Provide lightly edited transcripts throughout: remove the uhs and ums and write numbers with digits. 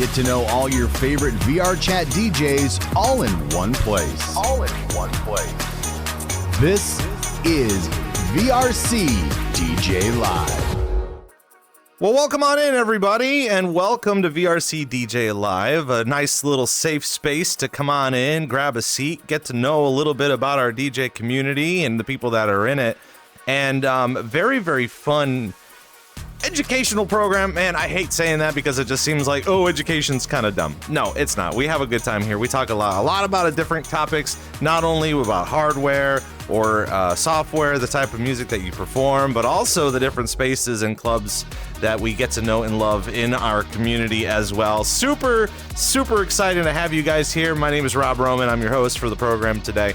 Get to know all your favorite VRChat DJs all in one place. This is VRC DJ Live. Well, welcome on in, everybody, and welcome to VRC DJ Live, a nice little safe space to come on in, grab a seat, get to know a little bit about our DJ community and the people that are in it, and very, very fun educational program. Man, I hate saying that because it just seems like, oh, education's kind of dumb. No, it's not. We have a good time here. We talk a lot about different topics, not only about hardware or software, the type of music that you perform, but also the different spaces and clubs that we get to know and love in our community as well. Super excited to have you guys here. My name is Rob Roman. I'm your host for the program today.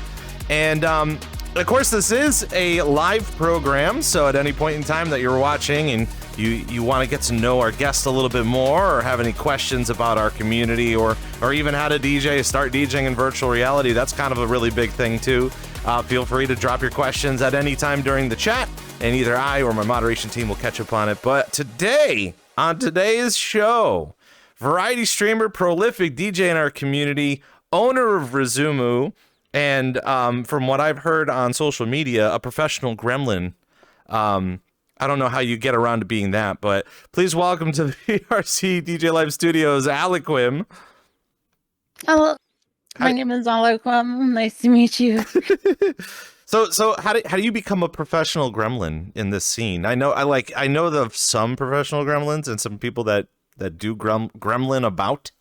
And of course, this is a live program, so at any point in time that you're watching and you want to get to know our guest a little bit more, or have any questions about our community, or even how to DJ, start DJing in virtual reality, that's kind of a really big thing too. Feel free to drop your questions at any time during the chat, and either I or my moderation team will catch up on it. But today, on today's show, variety streamer, prolific DJ in our community, owner of Rizumu, and from what I've heard on social media, a professional gremlin. I don't know how you get around to being that, but please welcome to the VRC DJ Live Studios, Aliquem. Hello, my name is Aliquem. Nice to meet you. So how do you become a professional gremlin in this scene? I know of some professional gremlins and some people that do gremlin about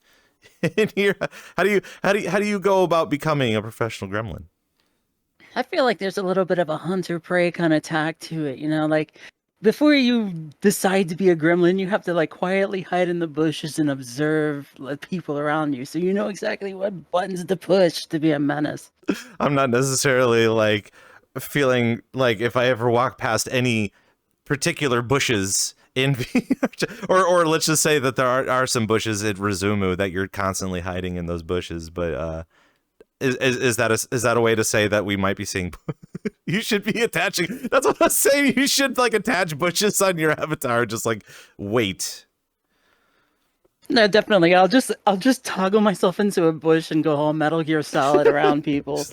in here. How do you go about becoming a professional gremlin? I feel like there's a little bit of a hunter-prey kind of tag to it, you know, like before you decide to be a gremlin, you have to like quietly hide in the bushes and observe the people around you, so you know exactly what buttons to push to be a menace. I'm not necessarily like feeling like if I ever walk past any particular bushes in or let's just say that there are some bushes at Rizumu that you're constantly hiding in those bushes, but is that a way to say that we might be seeing? You should be attaching. That's what I was saying. You should like attach bushes on your avatar. Just like wait. No, definitely. I'll just toggle myself into a bush and go all Metal Gear Solid around people.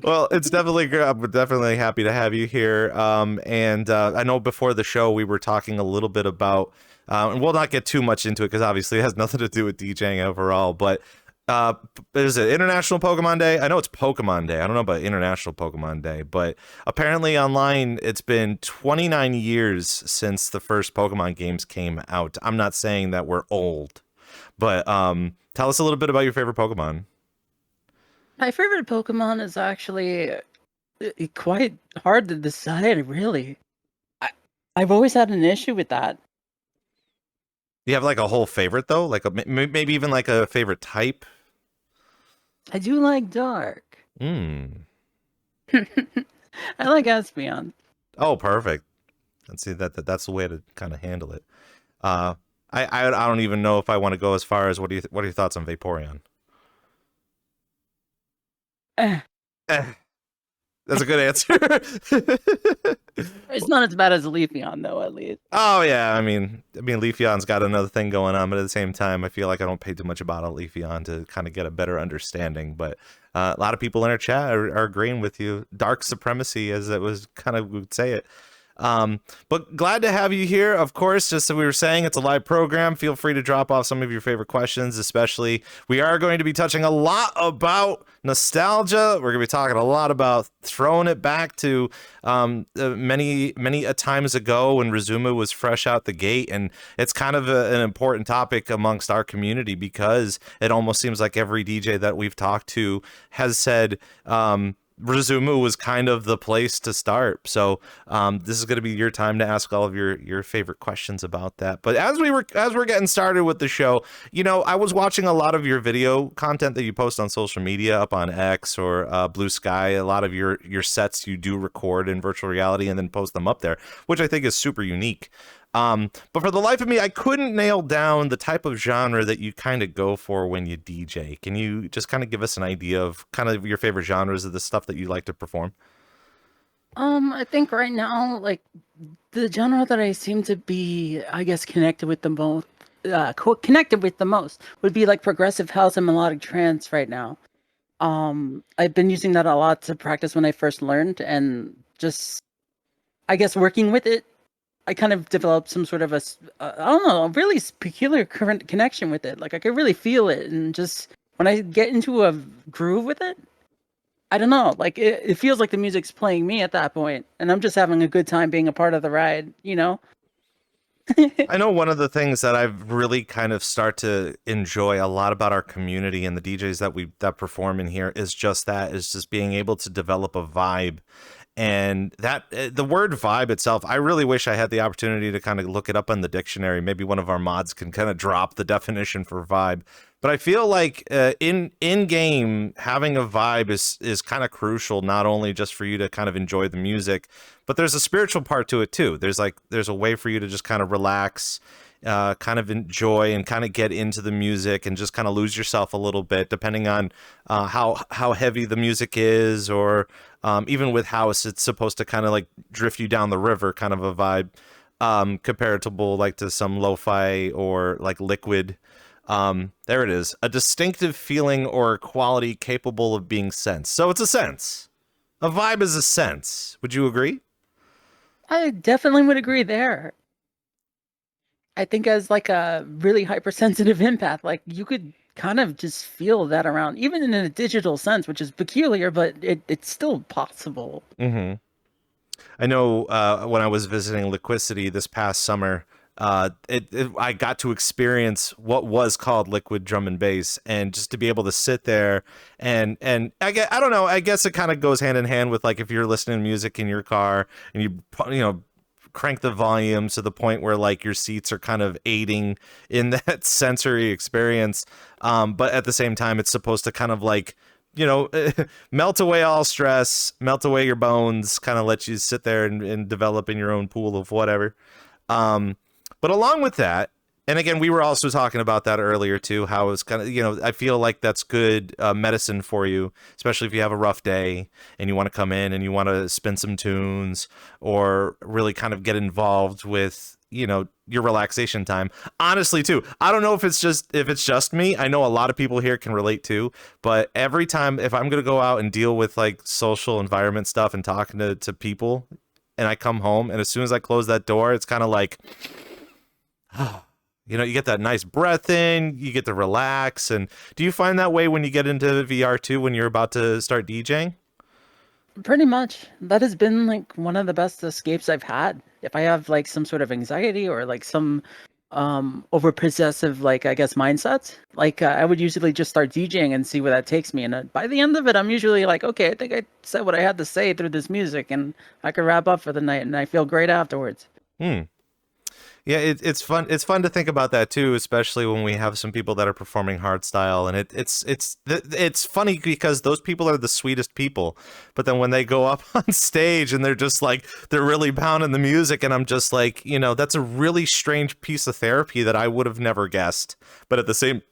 Well, it's definitely good. I'm definitely happy to have you here. And I know before the show we were talking a little bit about, and we'll not get too much into it because obviously it has nothing to do with DJing overall, but is it International Pokemon Day? I know it's Pokemon Day. I don't know about International Pokemon Day, but apparently online it's been 29 years since the first Pokemon games came out. I'm not saying that we're old, but tell us a little bit about your favorite Pokemon. My favorite Pokemon is actually quite hard to decide, really. I've always had an issue with that. Do you have like a whole favorite though? Like maybe even like a favorite type? I do like dark. I like Espeon. Oh, perfect. Let's see that's the way to kind of handle it. I don't even know if I want to go as far as what are your thoughts on Vaporeon? That's a good answer. It's not as bad as Leafeon, though, at least. Oh yeah, I mean, Leafeon's got another thing going on, but at the same time, I feel like I don't pay too much about Leafeon to kind of get a better understanding. But a lot of people in our chat are agreeing with you. Dark supremacy, as it was kind of would say it. But glad to have you here. Of course, just as we were saying, it's a live program. Feel free to drop off some of your favorite questions, especially we are going to be touching a lot about nostalgia. We're going to be talking a lot about throwing it back to many a times ago when Rizumu was fresh out the gate. And it's kind of an important topic amongst our community because it almost seems like every DJ that we've talked to has said, Rizumu was kind of the place to start. So this is going to be your time to ask all of your favorite questions about that. But as we're getting started with the show, you know, I was watching a lot of your video content that you post on social media up on X or Blue Sky. A lot of your sets you do record in virtual reality and then post them up there, which I think is super unique. But for the life of me, I couldn't nail down the type of genre that you kind of go for when you DJ. Can you just kind of give us an idea of kind of your favorite genres of the stuff that you like to perform? I think right now, like the genre that I seem to be, I guess, connected with the most connected with the most would be like progressive house and melodic trance right now. I've been using that a lot to practice when I first learned, and just, I guess, working with it, I kind of developed some sort of I don't know, a really peculiar current connection with it. Like I could really feel it, and just when I get into a groove with it, I don't know, like it feels like the music's playing me at that point, and I'm just having a good time being a part of the ride, you know? I know one of the things that I've really kind of start to enjoy a lot about our community and the DJs that perform in here is just being able to develop a vibe. And that the word vibe itself, I really wish I had the opportunity to kind of look it up in the dictionary. Maybe one of our mods can kind of drop the definition for vibe. But I feel like in game, having a vibe is kind of crucial, not only just for you to kind of enjoy the music, but there's a spiritual part to it too. There's a way for you to just kind of relax, kind of enjoy and kind of get into the music and just kind of lose yourself a little bit, depending on how heavy the music is, or even with house, it's supposed to kind of like drift you down the river, kind of a vibe, comparable like to some lo-fi or like liquid. There it is, a distinctive feeling or quality capable of being sensed. So it's a sense. A vibe is a sense. Would you agree? I definitely would agree there. I think as like a really hypersensitive empath, like you could kind of just feel that around, even in a digital sense, which is peculiar, but it's still possible. Mm-hmm. I know when I was visiting Liquidity this past summer, I got to experience what was called liquid drum and bass, and just to be able to sit there and I don't know, I guess it kind of goes hand in hand with like if you're listening to music in your car and you crank the volume to the point where like your seats are kind of aiding in that sensory experience, but at the same time it's supposed to kind of like melt away all stress, melt away your bones, kind of let you sit there and develop in your own pool of whatever. But along with that, and again, we were also talking about that earlier too, how it's kind of, I feel like that's good medicine for you, especially if you have a rough day and you want to come in and you want to spin some tunes or really kind of get involved with, your relaxation time. Honestly, too, I don't know if it's just me. I know a lot of people here can relate too, but every time if I'm going to go out and deal with like social environment stuff and talking to people, and I come home and as soon as I close that door, it's kind of like, you get that nice breath in, you get to relax. And do you find that way when you get into VR too, when you're about to start DJing? Pretty much. That has been like one of the best escapes I've had. If I have like some sort of anxiety or like some over possessive, like I guess mindsets, like I would usually just start DJing and see where that takes me. And by the end of it, I'm usually like, okay, I think I said what I had to say through this music, and I can wrap up for the night, and I feel great afterwards. Yeah, it's fun. It's fun to think about that too, especially when we have some people that are performing hardstyle, and it's funny because those people are the sweetest people, but then when they go up on stage and they're just like they're really pounding the music, and I'm just like, that's a really strange piece of therapy that I would have never guessed. But at the same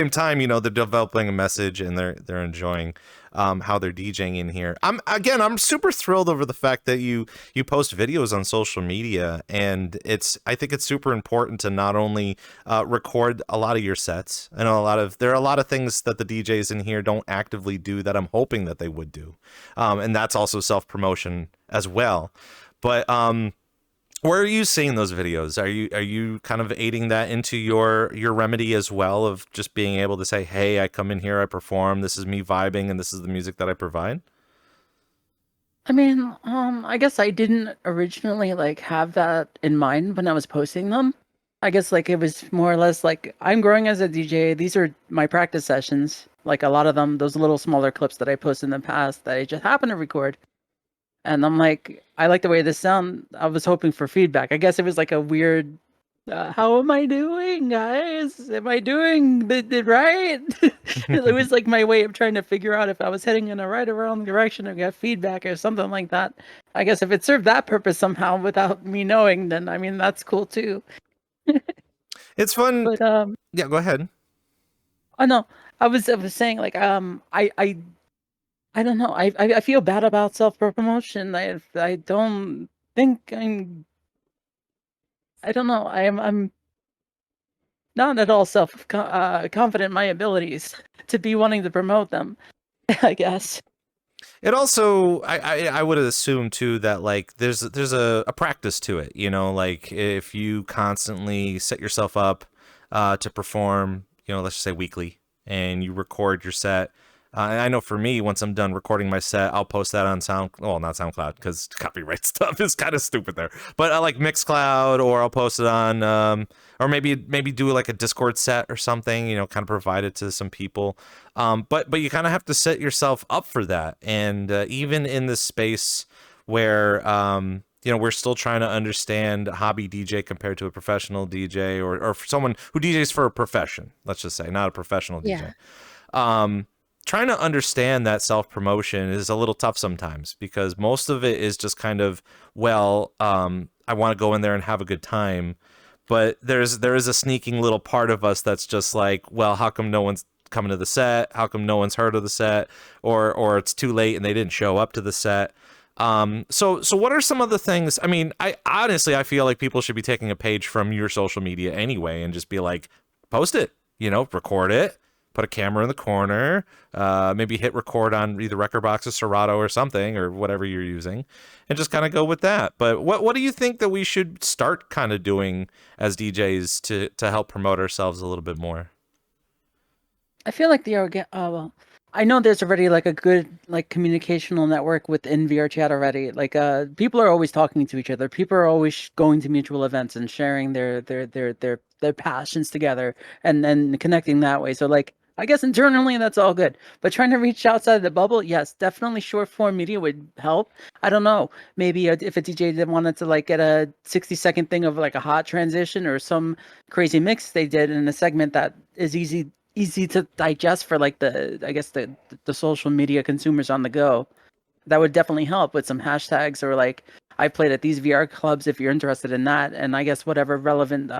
time, they're developing a message and they're enjoying how they're DJing in here. I'm super thrilled over the fact that you post videos on social media, and I think it's super important to not only record a lot of your sets. I know there are a lot of things that the DJs in here don't actively do that I'm hoping that they would do, and that's also self-promotion as well. But where are you seeing those videos? Are you kind of aiding that into your remedy as well, of just being able to say, hey, I come in here, I perform, this is me vibing, and this is the music that I provide? I mean, I guess I didn't originally like have that in mind when I was posting them. I guess like it was more or less like I'm growing as a DJ. These are my practice sessions. Like a lot of them, those little smaller clips that I posted in the past that I just happen to record. And I'm like, I like the way this sound. I was hoping for feedback. I guess it was like a weird, how am I doing, guys? Am I doing it right? It was like my way of trying to figure out if I was heading in the right or wrong direction or got feedback or something like that. I guess if it served that purpose somehow without me knowing, then I mean, that's cool too. It's fun. But Yeah, go ahead. oh no, I was saying like I don't know. I feel bad about self-promotion. I don't think I don't know. I'm not at all confident in my abilities to be wanting to promote them, I guess. It also, I would assume too that like there's a practice to it, you know, like if you constantly set yourself up to perform, you know, let's just say weekly, and you record your set. I know for me, once I'm done recording my set, I'll post that on not SoundCloud, because copyright stuff is kind of stupid there. But I like Mixcloud, or I'll post it on, or maybe do like a Discord set or something, you know, kind of provide it to some people. But you kind of have to set yourself up for that. And even in this space where, you know, we're still trying to understand a hobby DJ compared to a professional DJ, or for someone who DJs for a profession, let's just say, not a professional DJ. Trying to understand that self-promotion is a little tough sometimes, because most of it is just kind of, well, I want to go in there and have a good time. But there is a sneaking little part of us that's just like, well, how come no one's coming to the set? How come no one's heard of the set? Or it's too late and they didn't show up to the set. So what are some of the things? I mean, I honestly feel like people should be taking a page from your social media anyway, and just be like, post it, you know, record it. Put a camera in the corner, maybe hit record on either Record Box or Serato or something, or whatever you're using, and just kind of go with that. But what do you think that we should start kind of doing as DJs to help promote ourselves a little bit more? I feel like well, I know there's already like a good like communicational network within VRChat already. Like people are always talking to each other. People are always going to mutual events and sharing their passions together, and then connecting that way. So like, I guess internally that's all good, but trying to reach outside the bubble, yes, definitely short form media would help. I don't know, maybe if a DJ wanted to like get a 60-second thing of like a hot transition or some crazy mix they did in a segment that is easy to digest for like the social media consumers on the go, that would definitely help with some hashtags, or like, I played at these VR clubs if you're interested in that, and I guess whatever relevant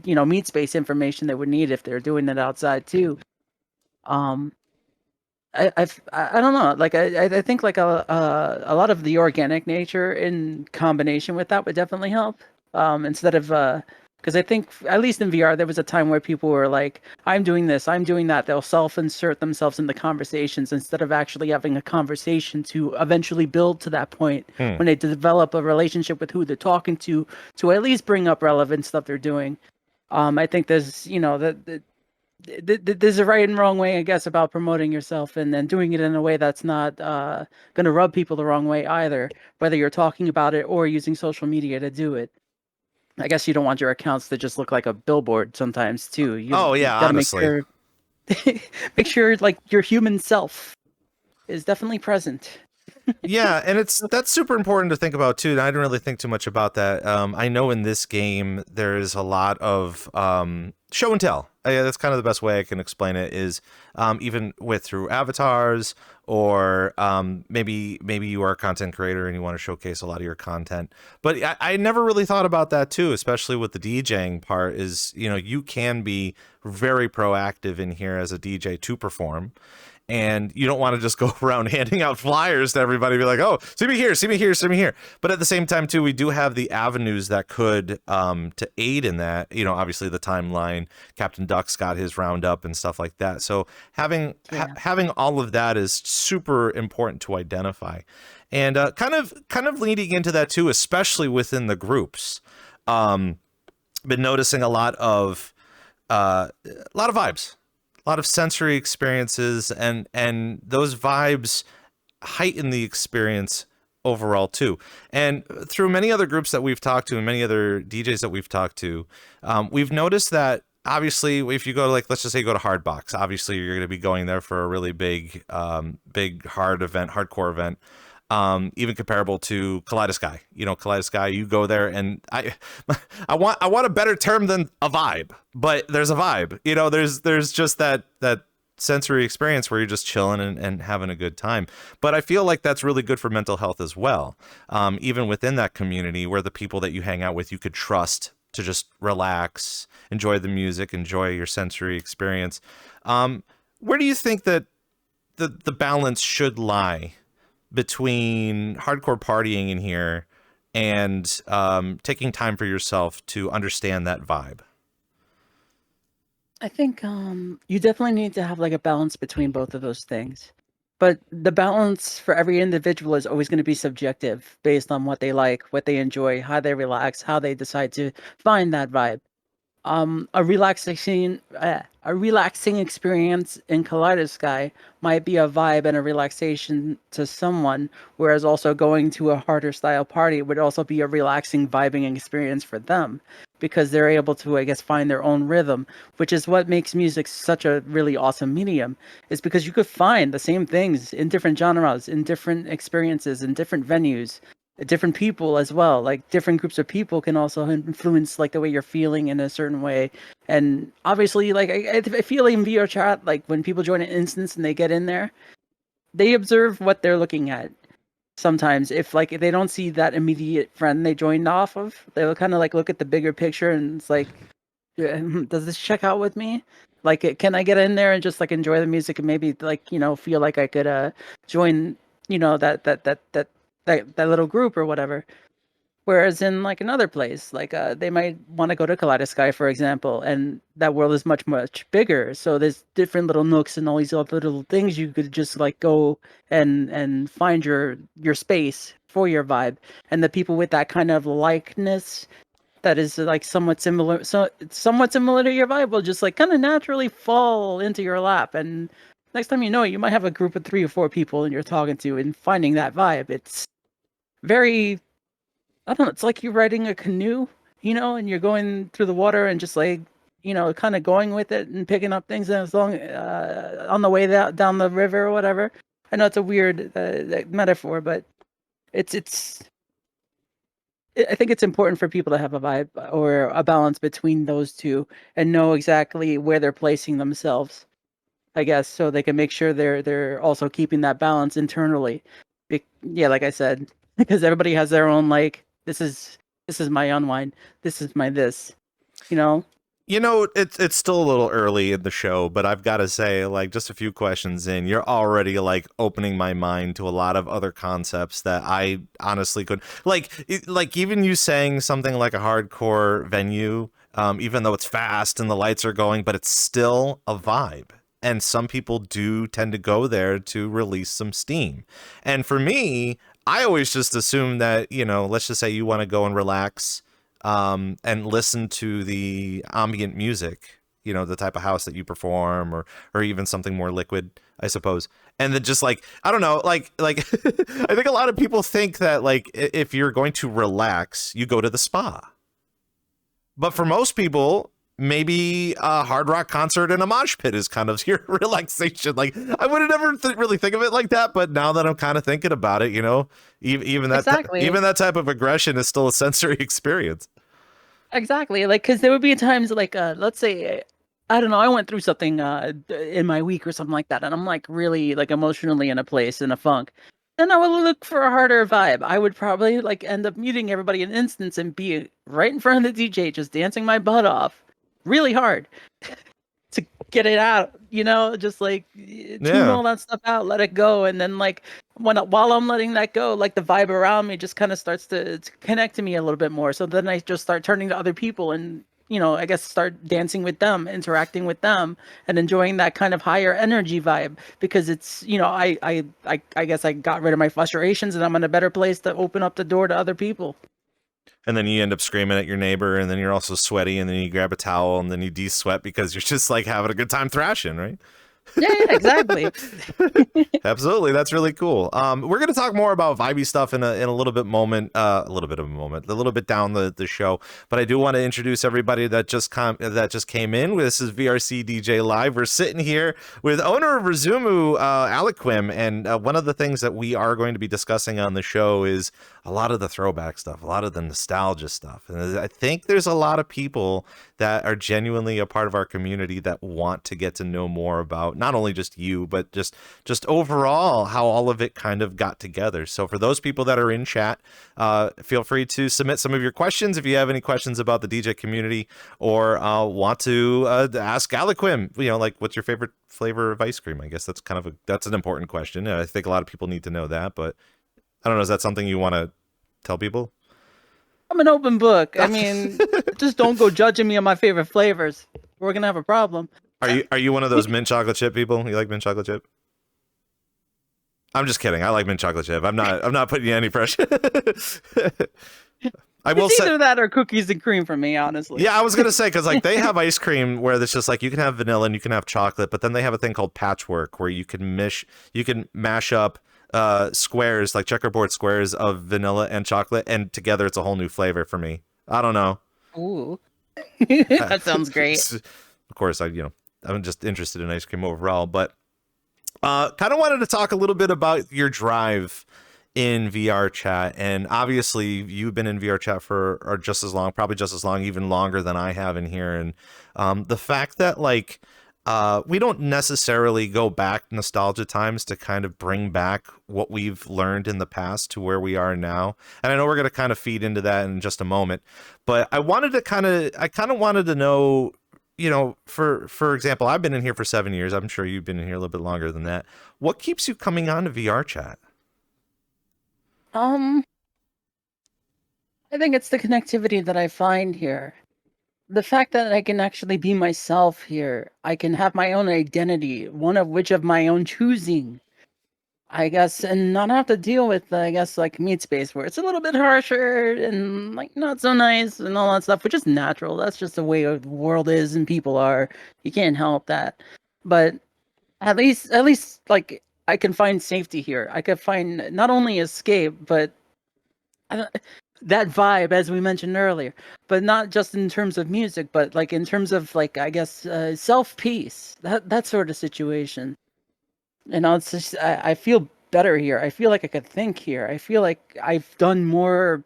you know, meet space information they would need if they're doing it outside too. I don't know, like I think like a lot of the organic nature in combination with that would definitely help, instead of because I think at least in VR there was a time where people were like, I'm doing this, I'm doing that. They'll self-insert themselves in the conversations instead of actually having a conversation to eventually build to that point when they develop a relationship with who they're talking to at least bring up relevant stuff they're doing. I think there's, you know, there's a right and wrong way, I guess, about promoting yourself, and then doing it in a way that's not going to rub people the wrong way either, whether you're talking about it or using social media to do it. I guess you don't want your accounts to just look like a billboard sometimes too. You gotta honestly. make sure like your human self is definitely present. Yeah, and that's super important to think about too. And I didn't really think too much about that. I know in this game there is a lot of show and tell. That's kind of the best way I can explain it. Is even through avatars, or maybe you are a content creator and you want to showcase a lot of your content. But I never really thought about that too, especially with the DJing part. Is, you know, you can be very proactive in here as a DJ to perform. And you don't want to just go around handing out flyers to everybody, be like, oh, see me here, see me here, see me here. But at the same time, too, we do have the avenues that could to aid in that. You know, obviously the timeline, Captain Duck's got his roundup and stuff like that. So having all of that is super important to identify. And kind of leading into that, too, especially within the groups. Been noticing a lot of vibes. A lot of sensory experiences, and those vibes heighten the experience overall too. And through many other groups that we've talked to, and many other DJs that we've talked to, we've noticed that obviously if you go to, like, let's just say you go to Hardbox, obviously you're going to be going there for a really big hardcore event. Even comparable to Kaleidosky. You know, Kaleidosky, you go there, and I want a better term than a vibe, but there's a vibe. You know, there's just that sensory experience where you're just chilling and having a good time. But I feel like that's really good for mental health as well. Even within that community, where the people that you hang out with, you could trust to just relax, enjoy the music, enjoy your sensory experience. Where do you think that the balance should lie between hardcore partying in here and taking time for yourself to understand that vibe? I think you definitely need to have like a balance between both of those things. But the balance for every individual is always going to be subjective based on what they like, what they enjoy, how they relax, how they decide to find that vibe. A relaxing experience in Kaleidosky might be a vibe and a relaxation to someone, whereas also going to a harder style party would also be a relaxing vibing experience for them, because they're able to, I guess, find their own rhythm, which is what makes music such a really awesome medium, is because you could find the same things in different genres, in different experiences, in different venues, different people as well. Like different groups of people can also influence like the way you're feeling in a certain way. And obviously, like I feel in VR chat, like when people join an instance and they get in there, they observe what they're looking at. Sometimes if they don't see that immediate friend they joined off of, they'll kind of like look at the bigger picture, and it's like, does this check out with me? Like, can I get in there and just like enjoy the music and maybe like feel like I could join that little group or whatever. Whereas in like another place, like they might want to go to Kaleidosky, for example, and that world is much, much bigger. So there's different little nooks and all these other little things you could just like go and find your space for your vibe. And the people with that kind of likeness that is like somewhat similar to your vibe will just like kind of naturally fall into your lap. And next time you know it, you might have a group of 3 or 4 people and you're talking to and finding that vibe. It's very, I don't know, it's like you're riding a canoe, and you're going through the water and just like, kind of going with it and picking up things as long on the way down the river or whatever. I know it's a weird metaphor, but it's I think it's important for people to have a vibe or a balance between those two and know exactly where they're placing themselves, I guess, so they can make sure they're also keeping that balance internally. Yeah, like I said, because everybody has their own like, this is my unwind, this is my this, you know. It's still a little early in the show, but I've got to say, like, just a few questions in, you're already like opening my mind to a lot of other concepts that I honestly could like even you saying something like a hardcore venue, even though it's fast and the lights are going, but it's still a vibe. And some people do tend to go there to release some steam. And for me, I always just assume that, let's just say you want to go and relax and listen to the ambient music, the type of house that you perform, or even something more liquid, I suppose. And then just like, I don't know, like I think a lot of people think that like if you're going to relax, you go to the spa. But for most people, maybe a hard rock concert in a mosh pit is kind of your relaxation. Like, I would have never really think of it like that, but now that I'm kind of thinking about it, even that Exactly. even that type of aggression is still a sensory experience. Exactly, like, because there would be times like, let's say, I don't know, I went through something in my week or something like that, and I'm like really like emotionally in a place in a funk. And I would look for a harder vibe. I would probably like end up muting everybody in an instance and be right in front of the DJ, just dancing my butt off, really hard to get it out. Just like tune Yeah. all that stuff out, let it go, and then like while I'm letting that go, like the vibe around me just kind of starts to connect to me a little bit more. So then I just start turning to other people and I guess start dancing with them, interacting with them, and enjoying that kind of higher energy vibe, because it's I guess I got rid of my frustrations and I'm in a better place to open up the door to other people. And then you end up screaming at your neighbor, and then you're also sweaty, and then you grab a towel, and then you de-sweat because you're just like having a good time thrashing, right? Yeah, exactly. Absolutely, that's really cool. We're gonna talk more about vibey stuff in a little bit a little bit down the show. But I do want to introduce everybody that just came in. This is VRC DJ Live. We're sitting here with owner of Rizumu, Aliquem, and one of the things that we are going to be discussing on the show is a lot of the throwback stuff, a lot of the nostalgia stuff, and I think there's a lot of people that are genuinely a part of our community that want to get to know more about not only just you, but just overall how all of it kind of got together. So for those people that are in chat, feel free to submit some of your questions if you have any questions about the DJ community, or want to ask Aliquem, like, what's your favorite flavor of ice cream? I guess that's an important question. I think a lot of people need to know that, but I don't know, is that something you want to tell people? I'm an open book. I mean, just don't go judging me on my favorite flavors. we're gonna have a problem. Are you one of those mint chocolate chip people? You like mint chocolate chip? I'm just kidding. I like mint chocolate chip. I'm not putting you any pressure. I will It's say either that or cookies and cream for me, honestly. Yeah, I was gonna say because like they have ice cream where it's just like you can have vanilla and you can have chocolate, but then they have a thing called patchwork where you can mash up squares like checkerboard squares of vanilla and chocolate, and together it's a whole new flavor for me. I don't know. Ooh, that sounds great. Of course, I'm just interested in ice cream overall, but kind of wanted to talk a little bit about your drive in VRChat, and obviously you've been in VRChat for just as long, probably just as long, even longer than I have in here, and the fact that like we don't necessarily go back nostalgia times to kind of bring back what we've learned in the past to where we are now, and I know we're going to kind of feed into that in just a moment, but I kind of wanted to know, for example, I've been in here for 7 years. I'm sure you've been in here a little bit longer than that. What keeps you coming on to VRChat? I think it's the connectivity that I find here. The fact that I can actually be myself here. I can have my own identity, one of which of my own choosing, I guess, and not have to deal with, I guess, like Meat Space, where it's a little bit harsher and like not so nice and all that stuff, which is natural. That's just the way the world is and people are. You can't help that. But at least, like I can find safety here. I could find not only escape, but that vibe, as we mentioned earlier, but not just in terms of music, but like in terms of like I guess self peace, that sort of situation. It's just I feel better here. I feel like I could think here. I feel like I've done more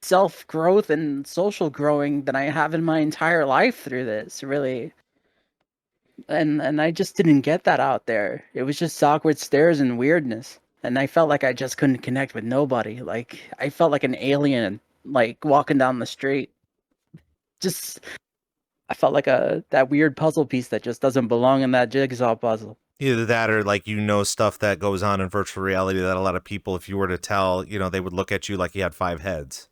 self growth and social growing than I have in my entire life through this, really. And I just didn't get that out there. It was just awkward stares and weirdness. And I felt like I just couldn't connect with nobody. Like I felt like an alien, like walking down the street. Just I felt like that weird puzzle piece that just doesn't belong in that jigsaw puzzle. Either that or like stuff that goes on in virtual reality that a lot of people, if you were to tell, they would look at you like you had 5 heads.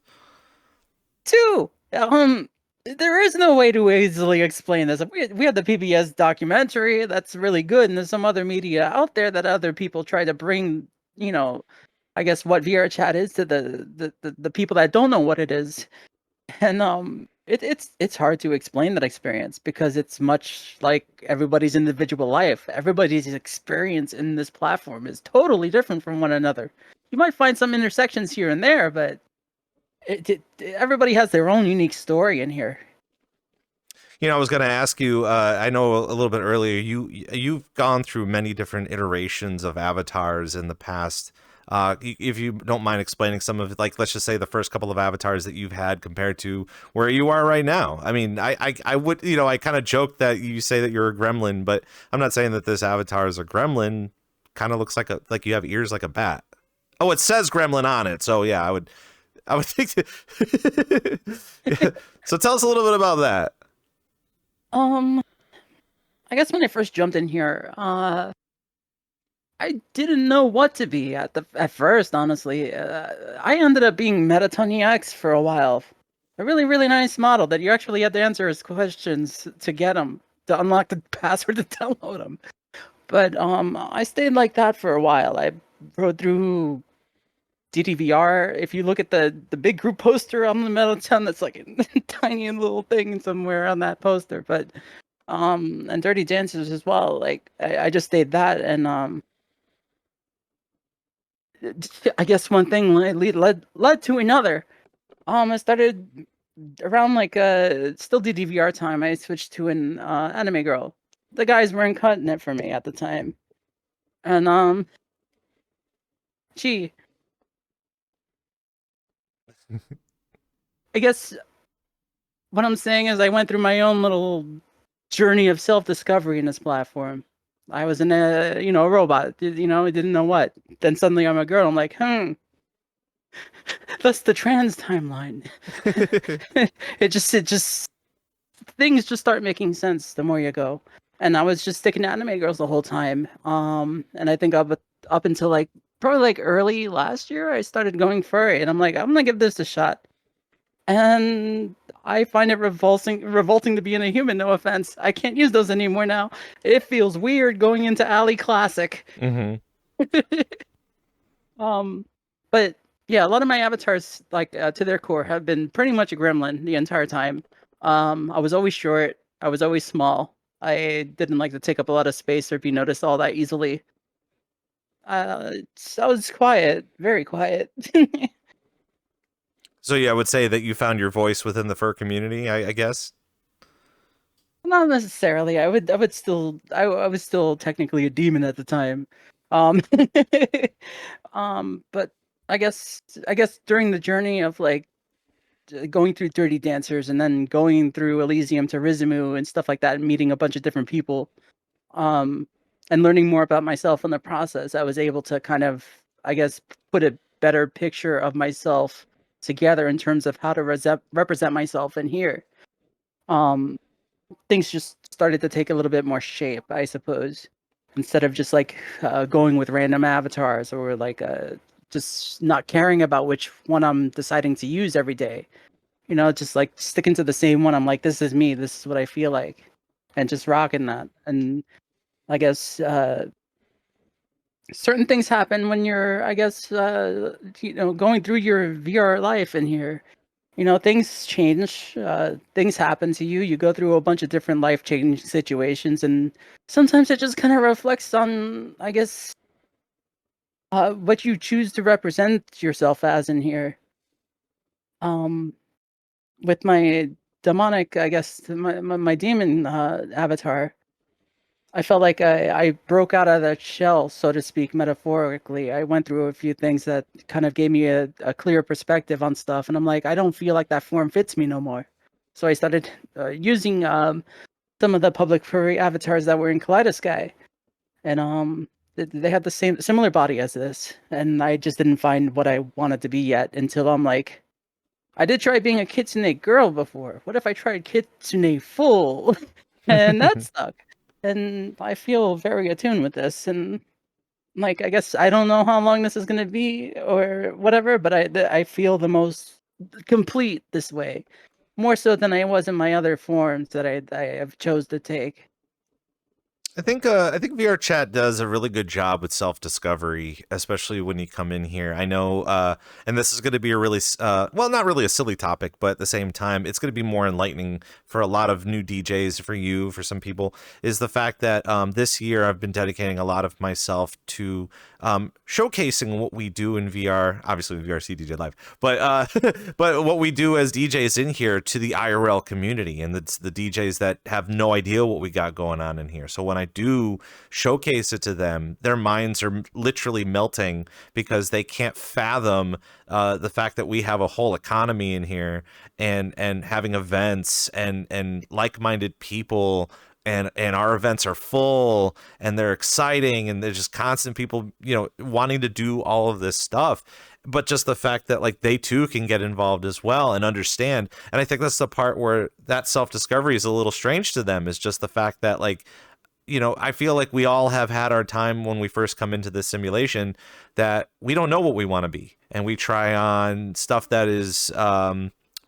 Two, there is no way to easily explain this. We have the PBS documentary that's really good, and there's some other media out there that other people try to bring, I guess what VRChat is to the people that don't know what it is. And it's hard to explain that experience because it's much like everybody's individual life. Everybody's experience in this platform is totally different from one another. You might find some intersections here and there, but everybody has their own unique story in here. I was going to ask you, I know a little bit earlier, you've gone through many different iterations of avatars in the past. If you don't mind explaining some of it, like, let's just say the first couple of avatars that you've had compared to where you are right now. I mean, I would, I kind of joke that you say that you're a gremlin, but I'm not saying that this avatar is a gremlin. Kind of looks like you have ears like a bat. Oh, it says gremlin on it. So yeah, I would think So tell us a little bit about that. I guess when I first jumped in here, I didn't know what to be at first, honestly. I ended up being Metatony X for a while. A really, really nice model that you actually had to answer his questions to get him, to unlock the password to download him. But I stayed like that for a while. I rode through DDVR. If you look at the big group poster on the Metalton, that's like a tiny little thing somewhere on that poster. But and Dirty Dancers as well. Like I just stayed that, and I guess one thing led to another. I started around like still DDVR time. I switched to an anime girl. The guys weren't cutting it for me at the time, and she. I guess what I'm saying is I went through my own little journey of self-discovery in this platform. I was in a robot, I didn't know what. Then suddenly I'm a girl. I'm like, that's the trans timeline. it just things just start making sense the more you go. And I was just sticking to anime girls the whole time. And I think up until probably early last year, I started going furry, and I'm like, I'm gonna give this a shot. And I find it revolting to be in a human. No offense, I can't use those anymore now. It feels weird going into Ali Classic. Mm-hmm. But yeah, a lot of my avatars, like to their core, have been pretty much a gremlin the entire time. I was always short. I was always small. I didn't like to take up a lot of space or be noticed all that easily. So I was quiet, very quiet. So yeah, I would say that you found your voice within the fur community, I guess. Not necessarily. I was still technically a demon at the time. Um, but I guess during the journey of like going through Dirty Dancers and then going through Elysium to Rizumu and stuff like that, and meeting a bunch of different people, um, and learning more about myself in the process, I was able to kind of, I guess, put a better picture of myself together in terms of how to represent myself in here. Um, Things just started to take a little bit more shape, I suppose, instead of just like going with random avatars or like just not caring about which one I'm deciding to use every day. You know, just like sticking to the same one. I'm like, this is me. This is what I feel like, and just rocking that. And I guess certain things happen when you're, I guess, going through your VR life in here. You know, things change, things happen to you. You go through a bunch of different life change situations, and sometimes it just kind of reflects on, I guess, what you choose to represent yourself as in here. Um, with my demonic, I guess, my demon avatar, I felt like I broke out of that shell, so to speak, metaphorically. I went through a few things that kind of gave me a clear perspective on stuff, and I'm like, I don't feel like that form fits me no more. So I started using some of the public furry avatars that were in Kaleidosky, and they had the similar body as this, and I just didn't find what I wanted to be yet until I'm like, I did try being a kitsune girl before. What if I tried kitsune full? And that stuck. And I feel very attuned with this. And like, I guess I don't know how long this is going to be or whatever, but I feel the most complete this way, more so than I was in my other forms that I have chose to take. I think VRChat does a really good job with self-discovery, especially when you come in here. I know, and this is going to be a really, well, not really a silly topic, but at the same time, it's going to be more enlightening for a lot of new DJs, for you, for some people, is the fact that this year I've been dedicating a lot of myself to showcasing what we do in VR, obviously with VRC DJ Live, but but what we do as DJs in here to the IRL community, and it's the DJs that have no idea what we got going on in here. So when I do showcase it to them, their minds are literally melting because they can't fathom the fact that we have a whole economy in here, and having events and like-minded people, and our events are full and they're exciting, and there's just constant people, you know, wanting to do all of this stuff. But just the fact that like they too can get involved as well and understand. And I think that's the part where that self-discovery is a little strange to them, is just the fact that, like, you know, I feel like we all have had our time when we first come into this simulation that we don't know what we want to be, and we try on stuff that is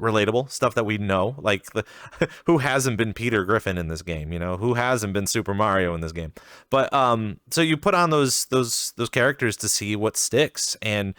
relatable, stuff that we know, like who hasn't been Peter Griffin in this game, you know, who hasn't been Super Mario in this game. But so you put on those characters to see what sticks, and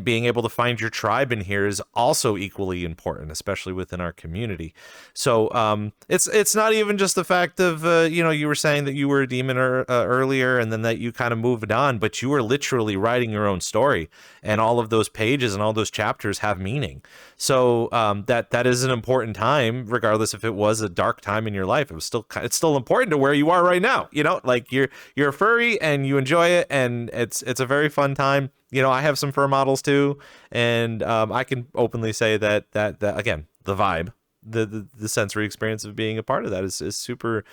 being able to find your tribe in here is also equally important, especially within our community. So it's not even just the fact of you know, you were saying that you were a demon earlier, and then that you kind of moved on, but you were literally writing your own story, and all of those pages and all those chapters have meaning. So that is an important time, regardless if it was a dark time in your life. It's still important to where you are right now. You know, like you're a furry and you enjoy it, and it's a very fun time. You know, I have some fur models too, and I can openly say that again, the vibe, the sensory experience of being a part of that is super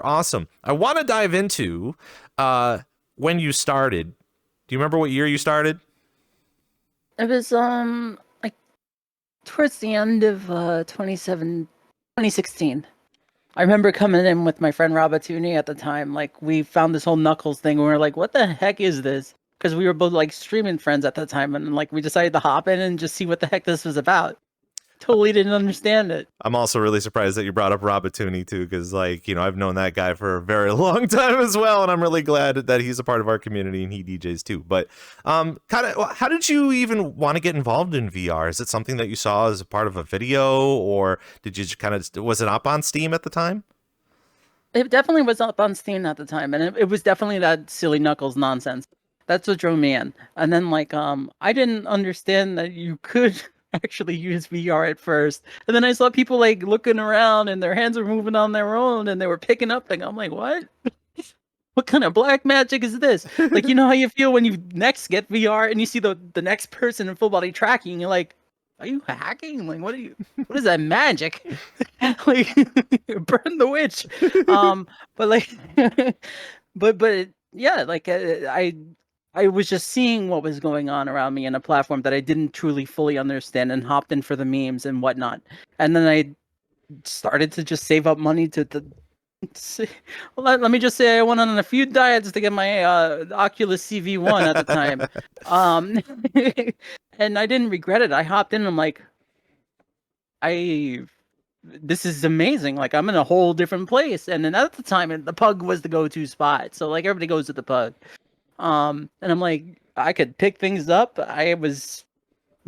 awesome. I want to dive into when you started. Do you remember what year you started? It was like towards the end of 2016. I remember coming in with my friend Rabatuni at the time. Like, we found this whole Knuckles thing, and we were like, what the heck is this? Because we were both like streaming friends at the time, and like we decided to hop in and just see what the heck this was about. totally didn't understand it. I'm also really surprised that you brought up Robotoony too, because like, I've known that guy for a very long time as well, and I'm really glad that he's a part of our community and he DJs too. But kind of, how did you even want to get involved in VR? Is it something that you saw as a part of a video, or did you just kind of, was it up on Steam at the time? It definitely was up on Steam at the time, and it was definitely that silly Knuckles nonsense. That's what drove me in. And then like I didn't understand that you could actually use VR at first. And then I saw people like looking around and their hands were moving on their own and they were picking up things. I'm like, what? What kind of black magic is this? Like, you know how you feel when you next get VR and you see the next person in full body tracking, and you're like, are you hacking? Like, what is that magic? Like, burn the witch. But like, but yeah, like I was just seeing what was going on around me in a platform that I didn't truly fully understand, and hopped in for the memes and whatnot. And then I started to just save up money to well, let me just say I went on a few diets to get my Oculus CV1 at the time. And I didn't regret it. I hopped in and I'm like, this is amazing. Like, I'm in a whole different place. And then at the time, the Pug was the go-to spot. So like everybody goes to the Pug. And I'm like, I could pick things up.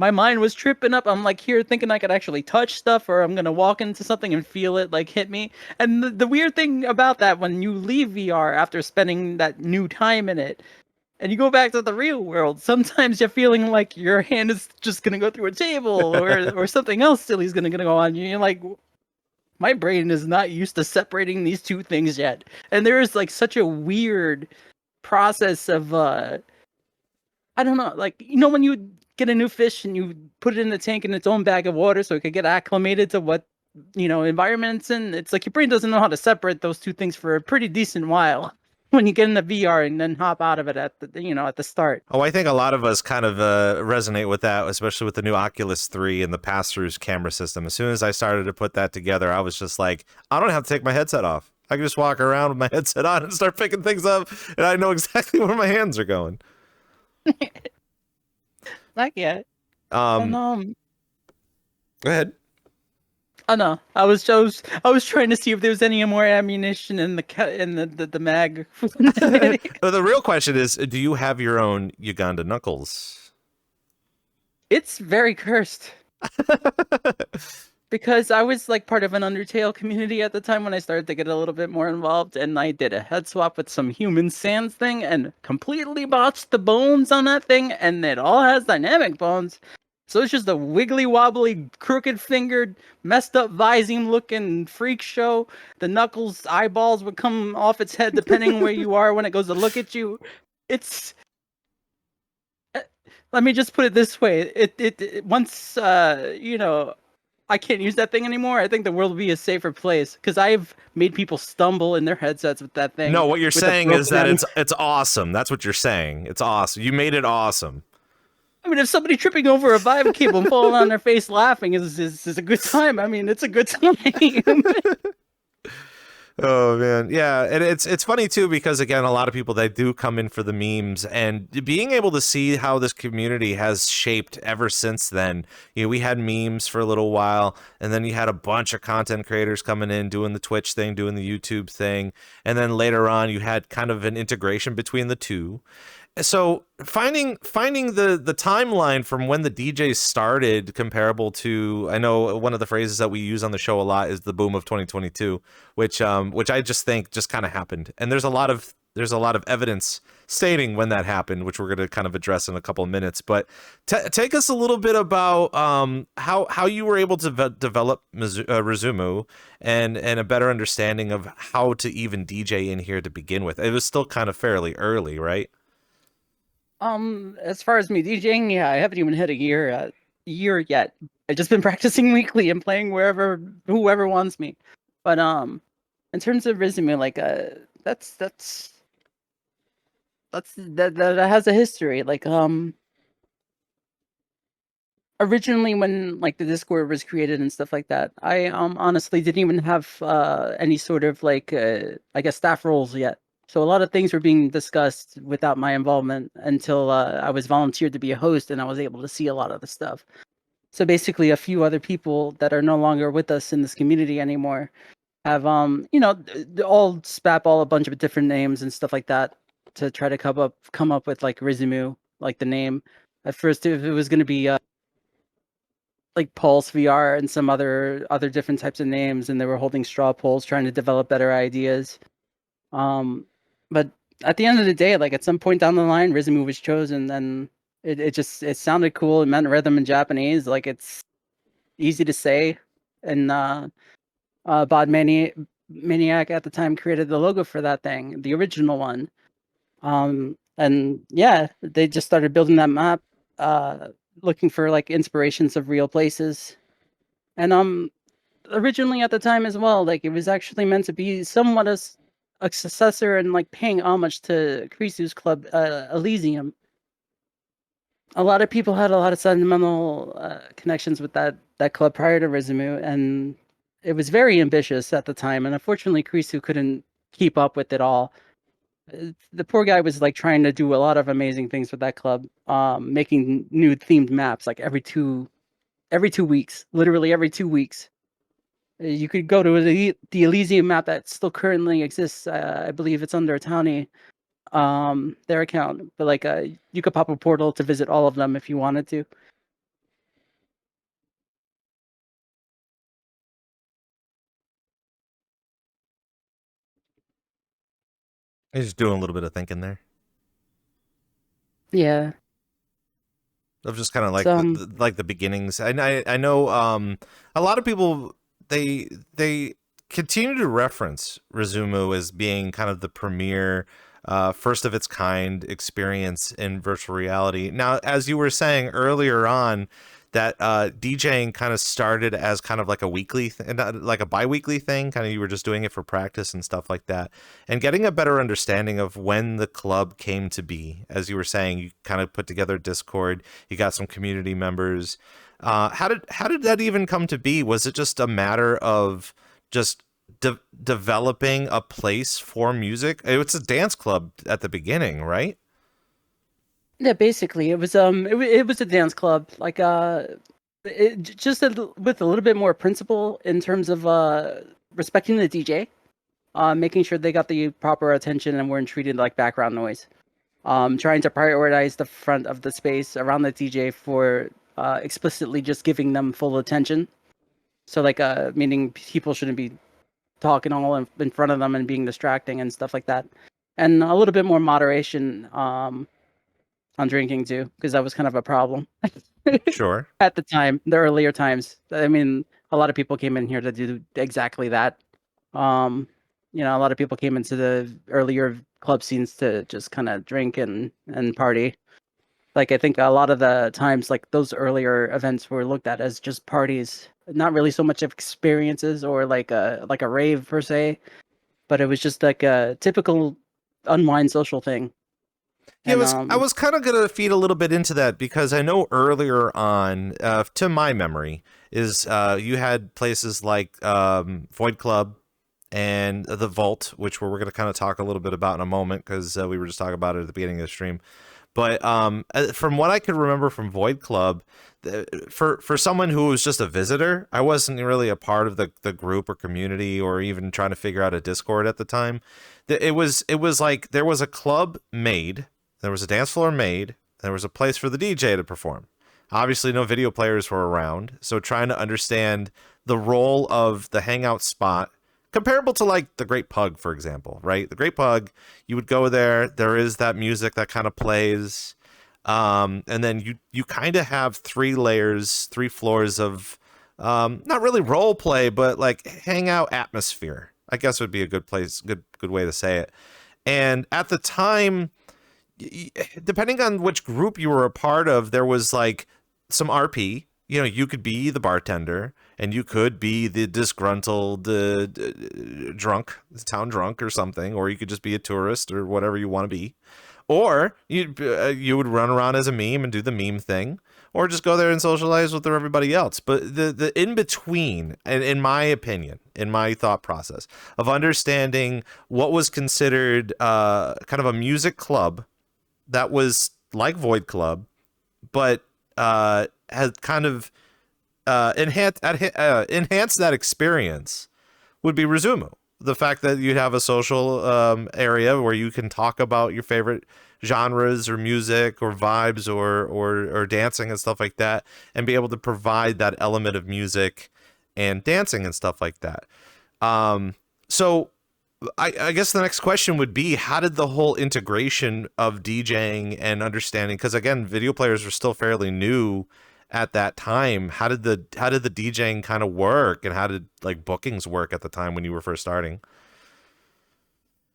My mind was tripping up. I'm like here thinking I could actually touch stuff, or I'm gonna walk into something and feel it like hit me. And the weird thing about that, when you leave VR after spending that new time in it, and you go back to the real world, sometimes you're feeling like your hand is just gonna go through a table, or something else silly is gonna go on. You're like, my brain is not used to separating these two things yet. And there is like such a weird process of I don't know, like, when you get a new fish and you put it in the tank in its own bag of water so it could get acclimated to what environments, and it's like your brain doesn't know how to separate those two things for a pretty decent while when you get into VR and then hop out of it at the at the start. Oh, I think a lot of us kind of resonate with that, especially with the new Oculus 3 and the pass-throughs camera system. As soon as I started to put that together, I was just like, I don't have to take my headset off. I can just walk around with my headset on and start picking things up, and I know exactly where my hands are going. Not yet. Go ahead. Oh no, I was trying to see if there was any more ammunition in the mag. The real question is, do you have your own Uganda Knuckles? It's very cursed. Because I was like part of an Undertale community at the time when I started to get a little bit more involved, and I did a head swap with some human sands thing and completely botched the bones on that thing, and it all has dynamic bones. So it's just a wiggly wobbly, crooked fingered, messed up Visine looking freak show. The Knuckles eyeballs would come off its head depending where you are when it goes to look at you. It's let me just put it this way. It once I can't use that thing anymore, I think the world will be a safer place, because I've made people stumble in their headsets with that thing. No, what you're saying is that it's awesome. That's what you're saying. It's awesome. You made it awesome. I mean, if somebody tripping over a Vive cable and falling on their face laughing is a good time. I mean, it's a good time. Oh man, yeah, and it's funny too, because again, a lot of people, they do come in for the memes, and being able to see how this community has shaped ever since then. We had memes for a little while, and then you had a bunch of content creators coming in, doing the Twitch thing, doing the YouTube thing, and then later on you had kind of an integration between the two. So finding the timeline from when the DJs started comparable to, I know one of the phrases that we use on the show a lot is the boom of 2022, which I just think just kind of happened. And there's a lot of evidence stating when that happened, which we're going to kind of address in a couple of minutes. But take us a little bit about how you were able to develop Rizumu and a better understanding of how to even DJ in here to begin with. It was still kind of fairly early, right? As far as me DJing, yeah, I haven't even hit a year yet. I've just been practicing weekly and playing whoever wants me. But in terms of Rizumu, like that has a history. Like originally when like the Discord was created and stuff like that, I honestly didn't even have any sort of like I guess staff roles yet. So a lot of things were being discussed without my involvement until I was volunteered to be a host, and I was able to see a lot of the stuff. So basically, a few other people that are no longer with us in this community anymore have all spap all a bunch of different names and stuff like that to try to come up with like Rizumu, like the name. At first, it was going to be like Pulse VR and some other different types of names, and they were holding straw polls trying to develop better ideas. But at the end of the day, like at some point down the line, Rizumu was chosen, and it sounded cool. It meant rhythm in Japanese. Like it's easy to say, and Maniac at the time created the logo for that thing, the original one. And yeah, they just started building that map, looking for like inspirations of real places. And originally at the time as well, like it was actually meant to be somewhat as a successor and like paying homage to Krisu's club, Elysium. A lot of people had a lot of sentimental connections with that club prior to Rizumu, and it was very ambitious at the time. And unfortunately, Krisu couldn't keep up with it all. The poor guy was like trying to do a lot of amazing things with that club, making new themed maps like every 2 weeks, literally every 2 weeks. You could go to the Elysium map that still currently exists. I believe it's under Townie, their account, but like you could pop a portal to visit all of them if you wanted to. He's just doing a little bit of thinking there. Yeah. Of just kind of like So like the beginnings. I know a lot of people they continue to reference Rizumu as being kind of the premier first of its kind experience in virtual reality. Now, as you were saying earlier on, that DJing kind of started as kind of like a weekly, like a bi-weekly thing. Kind of you were just doing it for practice and stuff like that, and getting a better understanding of when the club came to be. As you were saying, you kind of put together Discord. You got some community members. How did that even come to be? Was it just a matter of just developing a place for music? It's a dance club at the beginning, right? yeah, basically it was a dance club, like just with a little bit more principle in terms of respecting the DJ, making sure they got the proper attention and weren't treated like background noise. Trying to prioritize the front of the space around the DJ for explicitly just giving them full attention. So like meaning people shouldn't be talking all in front of them and being distracting and stuff like that. And a little bit more moderation on drinking too, because that was kind of a problem Sure. at the time, the earlier times. I mean, a lot of people came in here to do exactly that. A lot of people came into the earlier club scenes to just kind of drink and party. Like I think a lot of the times, like those earlier events were looked at as just parties, not really so much of experiences or like a rave per se, but it was just like a typical unwind social thing. Yeah, And I was kind of gonna feed a little bit into that because I know earlier on, to my memory, is you had places like Void Club and the Vault, which we're gonna kind of talk a little bit about in a moment because we were just talking about it at the beginning of the stream. But from what I could remember from Void Club, for someone who was just a visitor, I wasn't really a part of the group or community or even trying to figure out a Discord at the time. It was like there was a club made, there was a dance floor made, there was a place for the DJ to perform. Obviously, no video players were around, so trying to understand the role of the hangout spot, comparable to like the Great Pug, for example, right? The Great Pug, you would go there is that music that kind of plays, and then you kind of have three floors of not really role play, but like hangout atmosphere, I guess would be a good place, good way to say it. And at the time, depending on which group you were a part of, there was like some RP. You could be the bartender, and you could be the disgruntled drunk, town drunk or something, or you could just be a tourist or whatever you want to be. Or you would run around as a meme and do the meme thing, or just go there and socialize with everybody else. But the in between, and in my opinion, in my thought process of understanding what was considered kind of a music club that was like Void Club, but had kind of enhance that experience would be Rizumu. The fact that you'd have a social area where you can talk about your favorite genres or music or vibes or dancing and stuff like that, and be able to provide that element of music and dancing and stuff like that. So I guess the next question would be, how did the whole integration of DJing and understanding, because again, video players were still fairly new at that time. How did the DJing kind of work, and how did like bookings work at the time when you were first starting?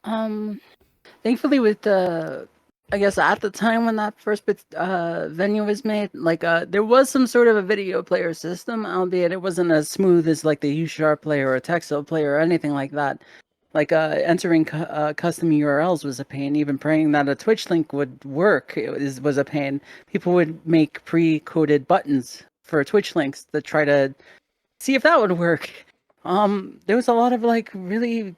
Thankfully with the, I guess at the time when that first venue was made, like there was some sort of a video player system, albeit it wasn't as smooth as like the U-Sharp player or a Texel player or anything like that. Like entering custom URLs was a pain. Even praying that a Twitch link would work was a pain. People would make pre-coded buttons for Twitch links to try to see if that would work. There was a lot of like really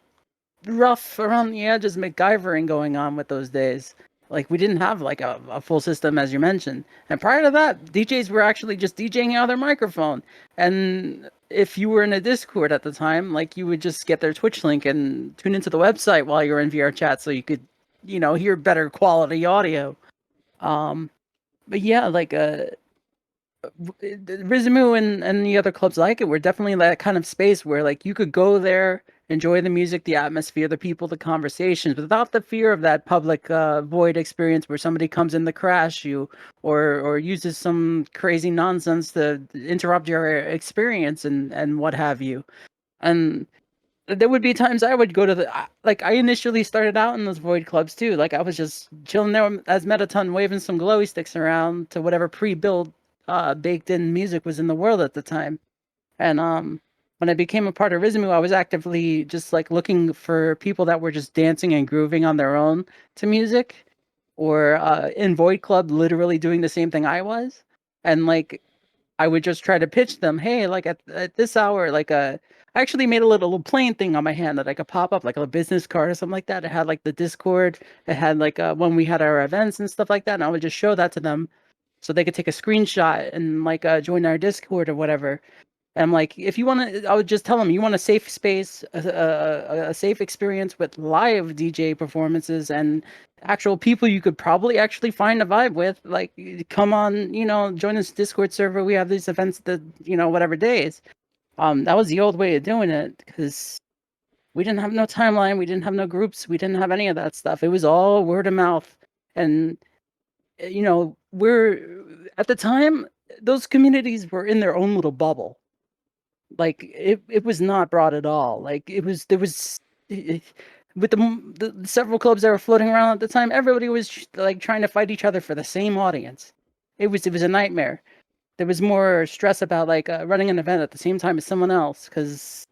rough around the edges MacGyvering going on with those days. Like we didn't have like a full system, as you mentioned. And prior to that, DJs were actually just DJing out of their microphone. And if you were in a Discord at the time, like you would just get their Twitch link and tune into the website while you're in VRChat so you could, hear better quality audio. But yeah, like Rizumu and the other clubs like it were definitely that kind of space where like you could go there, enjoy the music, the atmosphere, the people, the conversations, without the fear of that public void experience where somebody comes in to crash you or uses some crazy nonsense to interrupt your experience and what have you. And there would be times I would go to I initially started out in those void clubs too. Like I was just chilling there as Metaton, waving some glowy sticks around to whatever pre-built baked in music was in the world at the time. And when I became a part of Rizumu, I was actively just like looking for people that were just dancing and grooving on their own to music, or in Void Club, literally doing the same thing I was. And like, I would just try to pitch them, hey, like at this hour, like I actually made a little plain thing on my hand that I could pop up, like a business card or something like that. It had like the Discord, it had like when we had our events and stuff like that. And I would just show that to them so they could take a screenshot and like join our Discord or whatever. And I'm like, if you want to, I would just tell them, you want a safe space, a safe experience with live DJ performances and actual people you could probably actually find a vibe with. Like, come on, join this Discord server. We have these events that, whatever days. That was the old way of doing it because we didn't have no timeline. We didn't have no groups. We didn't have any of that stuff. It was all word of mouth. And, we're at the time, those communities were in their own little bubble. Like it was not broad at all. Like there was with the several clubs that were floating around at the time, everybody was like trying to fight each other for the same audience. It was a nightmare. There was more stress about like running an event at the same time as someone else because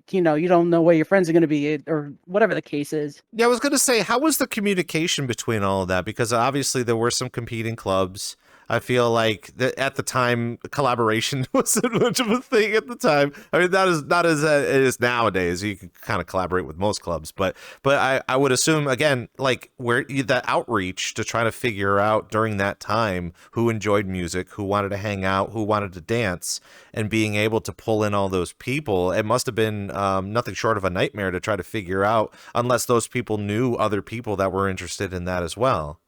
you don't know where your friends are going to be or whatever the case is. Yeah, I was going to say, how was the communication between all of that? Because obviously there were some competing clubs. I feel like at the time, collaboration wasn't much of a thing at the time. I mean, not as it is nowadays. You can kind of collaborate with most clubs, but I would assume, again, like where that outreach to try to figure out during that time who enjoyed music, who wanted to hang out, who wanted to dance, and being able to pull in all those people, it must have been nothing short of a nightmare to try to figure out, unless those people knew other people that were interested in that as well.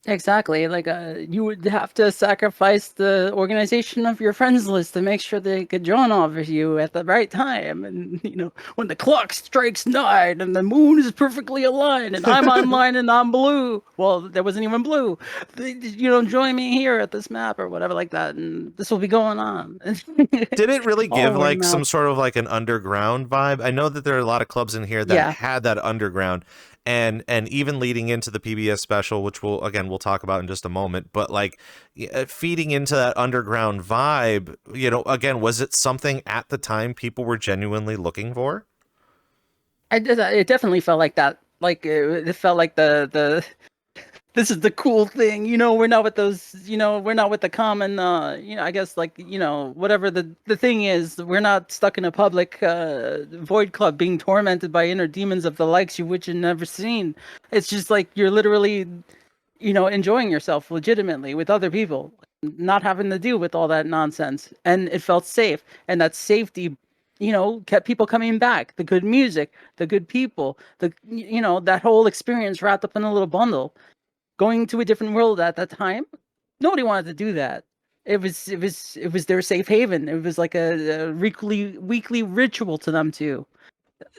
Exactly. Like you would have to sacrifice the organization of your friends list to make sure they could join off of you at the right time. And when the clock strikes 9 and the moon is perfectly aligned and I'm online and I'm blue. Well, there wasn't even blue. Join me here at this map or whatever like that, and this will be going on. Did it really give like some sort of like an underground vibe? I know that there are a lot of clubs in here that had that underground. And even leading into the PBS special, which we'll talk about in just a moment, but like feeding into that underground vibe, again, was it something at the time people were genuinely looking for? It definitely felt like that. Like it felt like the this is the cool thing, we're not with those, we're not with the common, I guess like, whatever the thing is, we're not stuck in a public void club being tormented by inner demons of the likes you which you've never seen. It's just like, you're literally, enjoying yourself legitimately with other people. not having to deal with all that nonsense, and it felt safe, and that safety, kept people coming back. The good music, the good people, that whole experience wrapped up in a little bundle. Going to a different world at that time, nobody wanted to do that. It was their safe haven. It was like a weekly ritual to them too.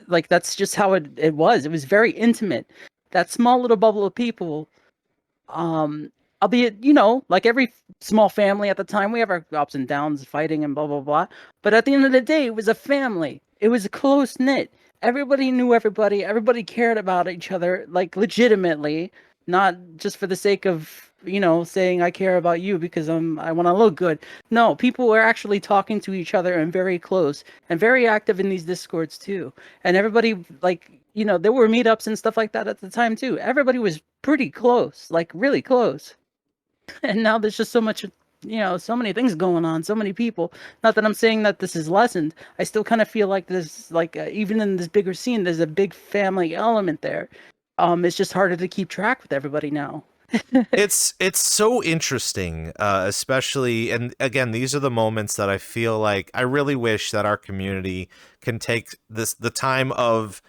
Like that's just how it was. It was very intimate. That small little bubble of people, albeit, like every small family at the time, we have our ups and downs, fighting and blah blah blah. But at the end of the day, it was a family. It was a close knit. Everybody knew everybody. Everybody cared about each other, like legitimately, not just for the sake of saying I care about you because I want to look good. No, people were actually talking to each other and very close and very active in these discords too. And everybody, like, there were meetups and stuff like that at the time too. Everybody was pretty close, like really close. And now there's just so much, so many things going on, so many people. Not that I'm saying that this is lessened. I still kind of feel like there's like even in this bigger scene, there's a big family element there. It's just harder to keep track with everybody now. It's so interesting, especially, and again, these are the moments that I feel like I really wish that our community can take the time of,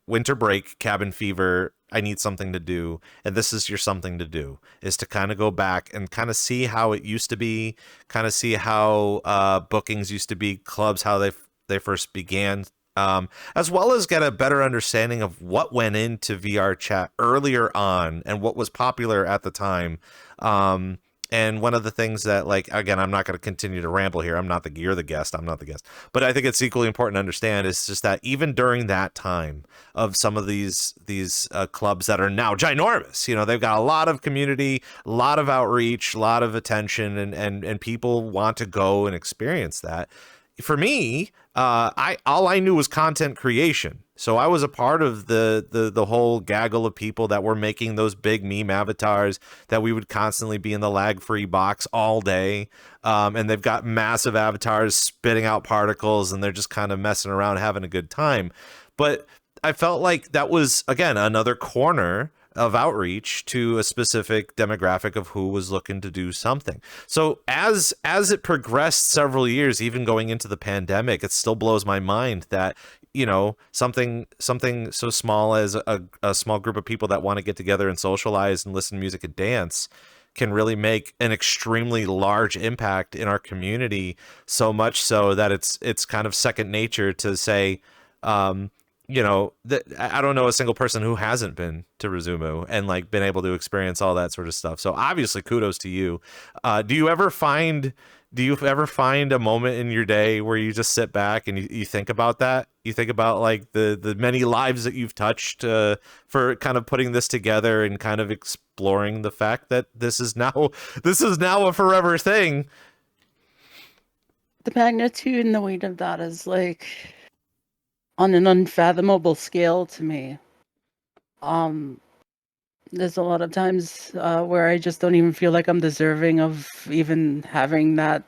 winter break, cabin fever, I need something to do, and this is your something to do, is to kind of go back and kind of see how it used to be, kind of see how bookings used to be, clubs, how they first began, as well as get a better understanding of what went into VRChat earlier on and what was popular at the time. And one of the things that, like, again, I'm not going to continue to ramble here. You're the guest. I'm not the guest. But I think it's equally important to understand is just that even during that time of some of these clubs that are now ginormous, they've got a lot of community, a lot of outreach, a lot of attention, and people want to go and experience that. For me, all I knew was content creation. So I was a part of the whole gaggle of people that were making those big meme avatars that we would constantly be in the lag-free box all day. And they've got massive avatars spitting out particles, and they're just kind of messing around, having a good time. But I felt like that was, again, another corner of outreach to a specific demographic of who was looking to do something. So as it progressed several years, even going into the pandemic, it still blows my mind that, something so small as a small group of people that want to get together and socialize and listen to music and dance can really make an extremely large impact in our community, so much so that it's kind of second nature to say, I don't know a single person who hasn't been to Rizumu and like been able to experience all that sort of stuff. So obviously kudos to you. Do you ever find a moment in your day where you just sit back and you think about that? You think about like the many lives that you've touched for kind of putting this together and kind of exploring the fact that this is now a forever thing. The magnitude and the weight of that is like on an unfathomable scale to me. There's a lot of times where I just don't even feel like I'm deserving of even having that,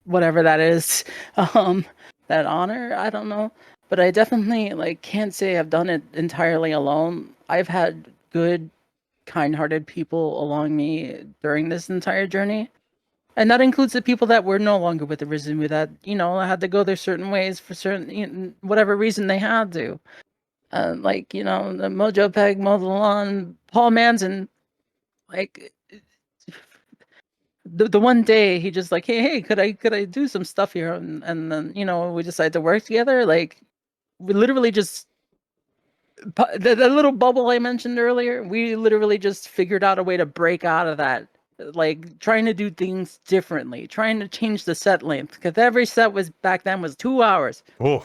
whatever that is, that honor. I don't know, but I definitely like can't say I've done it entirely alone. I've had good, kind-hearted people along me during this entire journey. And that includes the people that were no longer with the Rizumu that, had to go their certain ways for certain, whatever reason they had to. Like, the Mojo Peg, Modelon, Paul Manson, like, the one day he just like, hey, could I do some stuff here? And then, we decided to work together. Like, we literally just, the little bubble I mentioned earlier, we literally just figured out a way to break out of that. Like trying to do things differently, trying to change the set length, because every set was back then was 2 hours. Oh,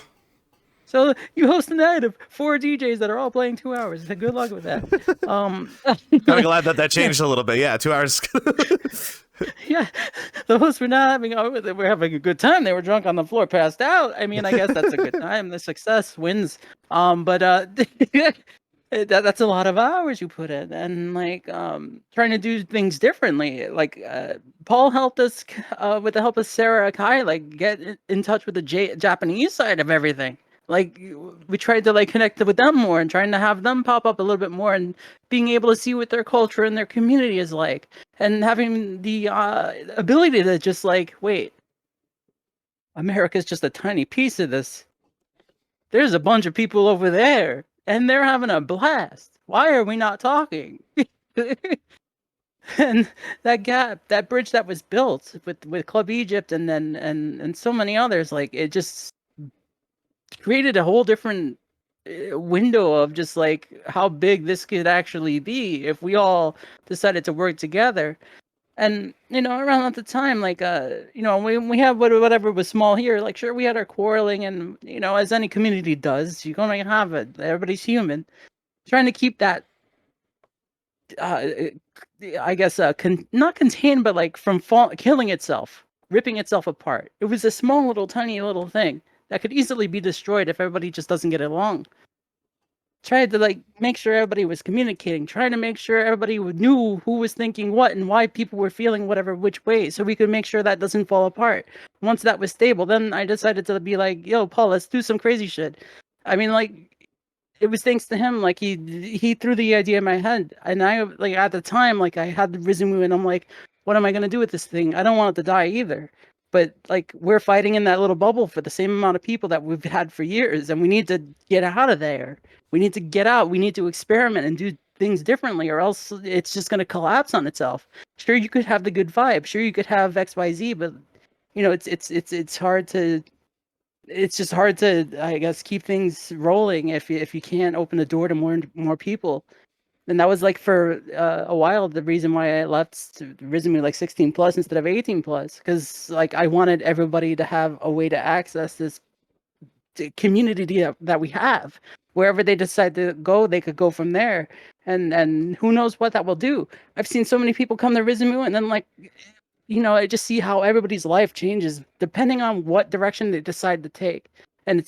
so you host a night of 4 DJs that are all playing 2 hours. Good luck with that. kind of glad that changed a little bit. Yeah, 2 hours. Yeah, the hosts were not having. They were having a good time. They were drunk on the floor, passed out. I mean, I guess that's a good time. The success wins. But that's a lot of hours you put in, and like trying to do things differently. Like Paul helped us with the help of Sarah Akai, like get in touch with the Japanese side of everything. Like we tried to like connect with them more and trying to have them pop up a little bit more and being able to see what their culture and their community is like, and having the ability to just like, wait, America's just a tiny piece of this. There's a bunch of people over there and they're having a blast. Why are we not talking? And that gap, that bridge that was built with Club Egypt and then and so many others, like it just created a whole different window of just like how big this could actually be if we all decided to work together. And around at the time, like we have whatever was small here. Like sure, we had our quarreling, and as any community does, you're gonna have it. Everybody's human. Trying to keep that, I guess, not contained, but like from killing itself, ripping itself apart. It was a small little, tiny little thing that could easily be destroyed if everybody just doesn't get along. Tried to like make sure everybody was communicating, trying to make sure everybody knew who was thinking what and why people were feeling whatever which way, so we could make sure that doesn't fall apart. Once that was stable, then I decided to be like, yo, Paul, let's do some crazy shit. I mean, like, it was thanks to him, like he threw the idea in my head, and I like at the time, like I had the Rizumu, and I'm like, what am I gonna do with this thing? I don't want it to die either. But like we're fighting in that little bubble for the same amount of people that we've had for years, and we need to get out of there. We need to get out. We need to experiment and do things differently, or else it's just going to collapse on itself. Sure, you could have the good vibe. Sure, you could have XYZ, but it's hard to. It's just hard to, I guess, keep things rolling if you can't open the door to more people. And that was like for a while the reason why I left Rizumu like 16 plus instead of 18 plus, because like I wanted everybody to have a way to access this community that we have. Wherever they decide to go, they could go from there, and who knows what that will do. I've seen so many people come to Rizumu, and then like I just see how everybody's life changes depending on what direction they decide to take. And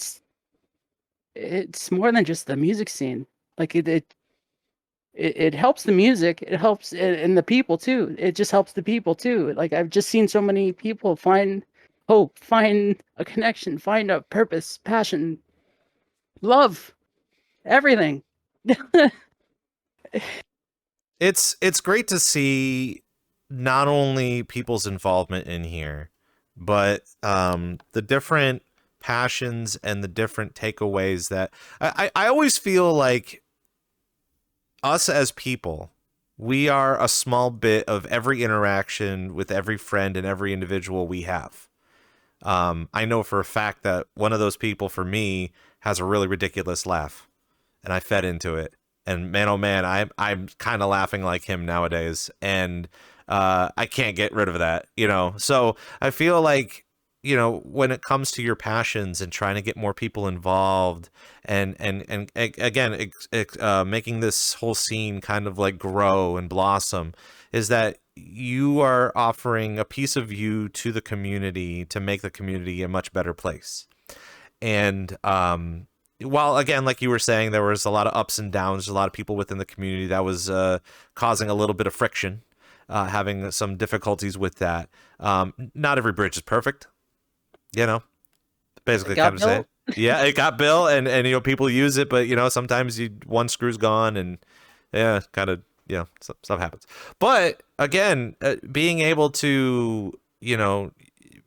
it's more than just the music scene. Like it helps the music, it helps and the people too. It just helps the people too. Like I've just seen so many people find hope, find a connection, find a purpose, passion, love, everything. It's great to see not only people's involvement in here, but the different passions and the different takeaways that I always feel like us as people, we are a small bit of every interaction with every friend and every individual we have. I know for a fact that one of those people for me has a really ridiculous laugh, and I fed into it. And man, oh man, I'm kind of laughing like him nowadays, and I can't get rid of that, So I feel like, when it comes to your passions and trying to get more people involved, and again, making this whole scene kind of like grow and blossom, is that you are offering a piece of you to the community to make the community a much better place. And while, again, like you were saying, there was a lot of ups and downs, a lot of people within the community that was causing a little bit of friction, having some difficulties with that. Not every bridge is perfect, basically kind of say. Yeah, it got built, and people use it, but sometimes one screw's gone, and kind of stuff happens. But again, being able to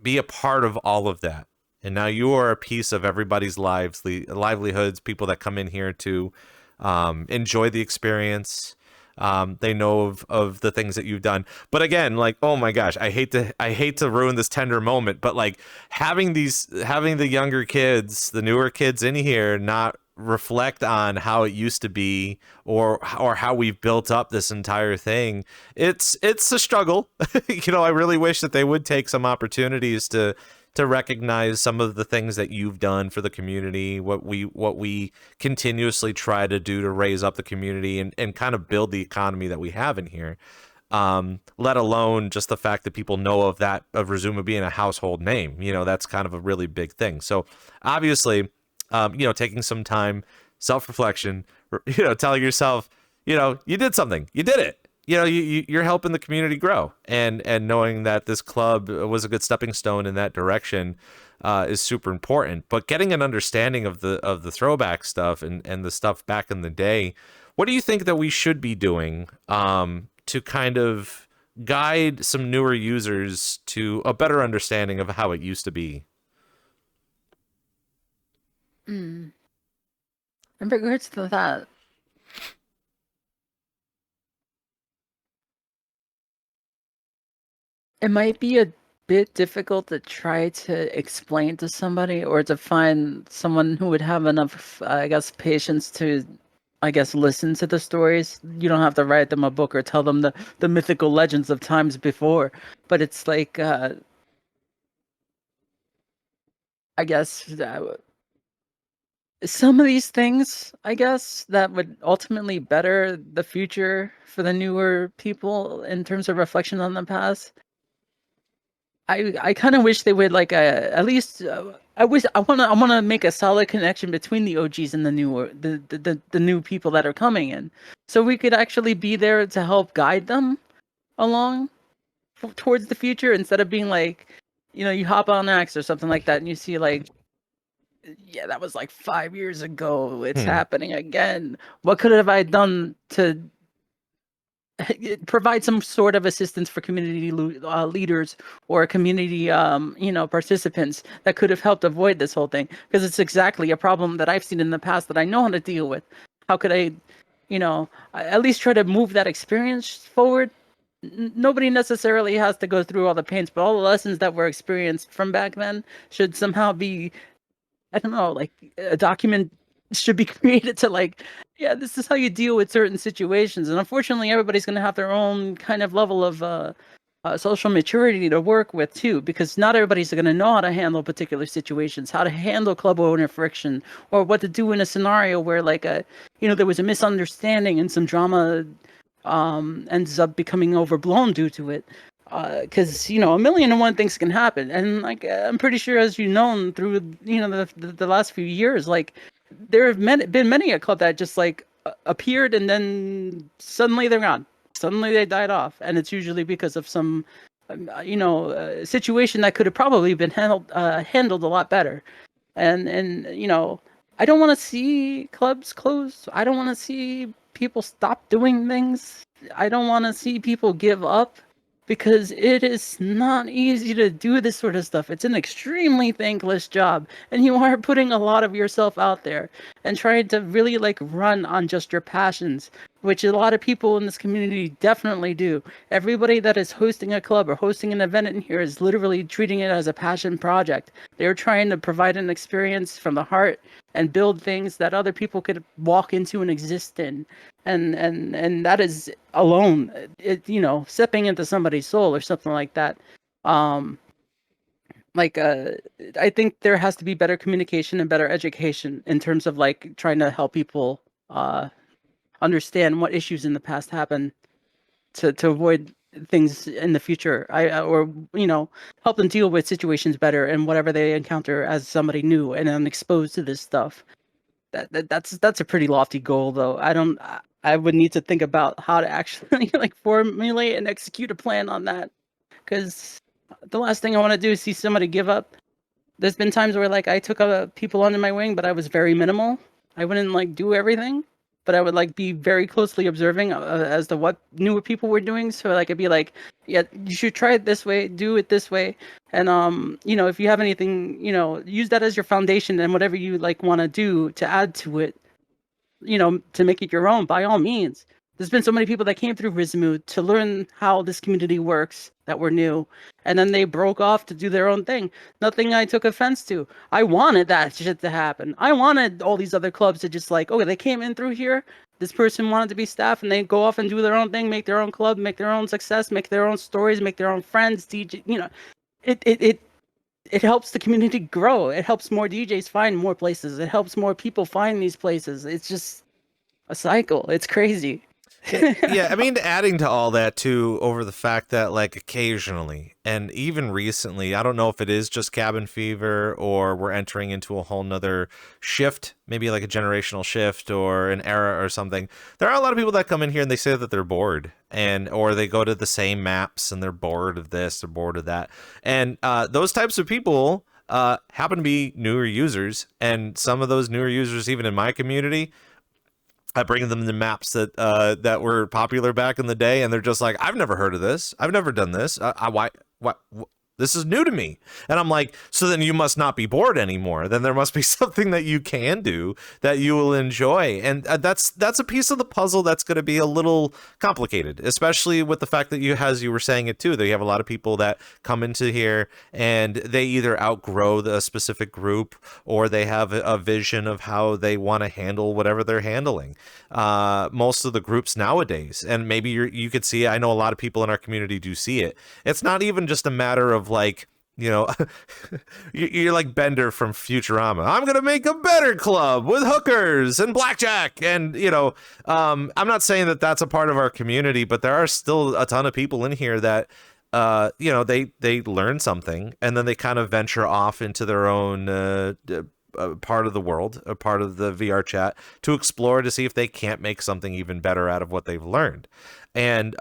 be a part of all of that, and now you are a piece of everybody's livelihoods, people that come in here to enjoy the experience. They know of the things that you've done. But again, like, oh my gosh, I hate to ruin this tender moment, but like having the younger kids, the newer kids in here not reflect on how it used to be or how we've built up this entire thing, it's a struggle. I really wish that they would take some opportunities to recognize some of the things that you've done for the community, what we continuously try to do to raise up the community and kind of build the economy that we have in here. Let alone just the fact that people know of Rizumu being a household name. That's kind of a really big thing. So obviously, taking some time, self-reflection, telling yourself, you did something, you did it. you're helping the community grow, and knowing that this club was a good stepping stone in that direction is super important. But getting an understanding of the throwback stuff and the stuff back in the day, what do you think that we should be doing to kind of guide some newer users to a better understanding of how it used to be? In regards to that, it might be a bit difficult to try to explain to somebody, or to find someone who would have enough, I guess, patience to, I guess, listen to the stories. You don't have to write them a book or tell them the mythical legends of times before, but it's like, I guess, some of these things, I guess, that would ultimately better the future for the newer people in terms of reflection on the past. I kind of wish they would, like, at least I want to make a solid connection between the OGs and the newer the new people that are coming in, so we could actually be there to help guide them along towards the future, instead of being like, you hop on X or something like that and you see like, yeah, that was like 5 years ago. It's happening again. What could have I done to provide some sort of assistance for community leaders or community, participants that could have helped avoid this whole thing? Because it's exactly a problem that I've seen in the past that I know how to deal with. How could I, at least try to move that experience forward? Nobody necessarily has to go through all the pains, but all the lessons that were experienced from back then should somehow be, I don't know, like, a document should be created to, like, yeah, this is how you deal with certain situations. And unfortunately, everybody's going to have their own kind of level of social maturity to work with too, because not everybody's going to know how to handle particular situations, how to handle club owner friction, or what to do in a scenario where, like, there was a misunderstanding and some drama ends up becoming overblown due to it. Because a million and one things can happen, and, like, I'm pretty sure, as you've known through the last few years, like, there have been many a club that just, like, appeared and then suddenly they're gone, suddenly they died off, and it's usually because of some situation that could have probably been handled a lot better. And I don't want to see clubs close. I don't want to see people stop doing things. I don't want to see people give up, because it is not easy to do this sort of stuff. It's an extremely thankless job, and you are putting a lot of yourself out there and trying to really, like, run on just your passions, which a lot of people in this community definitely do. Everybody that is hosting a club or hosting an event in here is literally treating it as a passion project. They're trying to provide an experience from the heart and build things that other people could walk into and exist in. And that is alone, stepping into somebody's soul or something like that. Like, I think there has to be better communication and better education in terms of, like, trying to help people understand what issues in the past happened to avoid things in the future. Or help them deal with situations better and whatever they encounter as somebody new and unexposed to this stuff. That's a pretty lofty goal, though. I would need to think about how to actually like formulate and execute a plan on that, because the last thing I want to do is see somebody give up. There's been times where, like, I took people under my wing, but I was very minimal. I wouldn't, like, do everything, but I would, like, be very closely observing as to what newer people were doing. So, like, I'd be like, yeah, you should try it this way, do it this way. And, if you have anything, use that as your foundation, and whatever you, like, want to do to add to it, to make it your own, by all means. There's been so many people that came through Rizumu to learn how this community works that were new, and then they broke off to do their own thing. Nothing I took offense to. I wanted that shit to happen. I wanted all these other clubs to just, like, okay, they came in through here, this person wanted to be staff, and they go off and do their own thing, make their own club, make their own success, make their own stories, make their own friends, DJ, it helps the community grow. It helps more DJs find more places. It helps more people find these places. It's just a cycle. It's crazy. Yeah, I mean, adding to all that too, over the fact that like occasionally and even recently, I don't know if it is just cabin fever or we're entering into a whole nother shift, maybe like a generational shift or an era or something. There are a lot of people that come in here and they say that they're bored, and or they go to the same maps and they're bored of this, they're bored of that, and those types of people happen to be newer users, and some of those newer users, even in my community, I bring them the maps that were popular back in the day, and they're just like, I've never heard of this. I've never done this. Why? This is new to me. And I'm like, so then you must not be bored anymore. Then there must be something that you can do that you will enjoy. And that's a piece of the puzzle that's going to be a little complicated, especially with the fact that you, as you were saying it too, that you have a lot of people that come into here and they either outgrow the specific group or they have a vision of how they want to handle whatever they're handling. Most of the groups nowadays, and maybe you could see it, I know a lot of people in our community do see it. It's not even just a matter of like, you know, you're like Bender from Futurama. I'm gonna make a better club with hookers and blackjack, and you know, I'm not saying that that's a part of our community, but there are still a ton of people in here that you know, they learn something and then they kind of venture off into their own part of the world, a part of the VR chat, to explore, to see if they can't make something even better out of what they've learned. And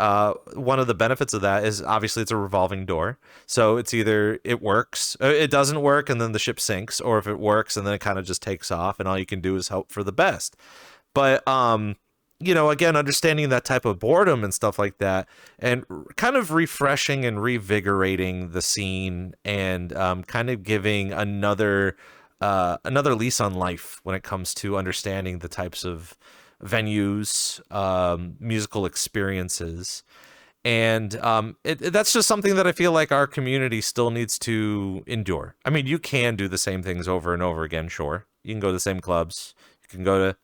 one of the benefits of that is obviously it's a revolving door. So it's either it works, it doesn't work, and then the ship sinks, or if it works and then it kind of just takes off, and all you can do is hope for the best. But you know, again, understanding that type of boredom and stuff like that, and kind of refreshing and revigorating the scene, and kind of giving another lease on life when it comes to understanding the types of venues, musical experiences. And that's just something that I feel like our community still needs to endure. I mean, you can do the same things over and over again, sure. You can go to the same clubs. You can go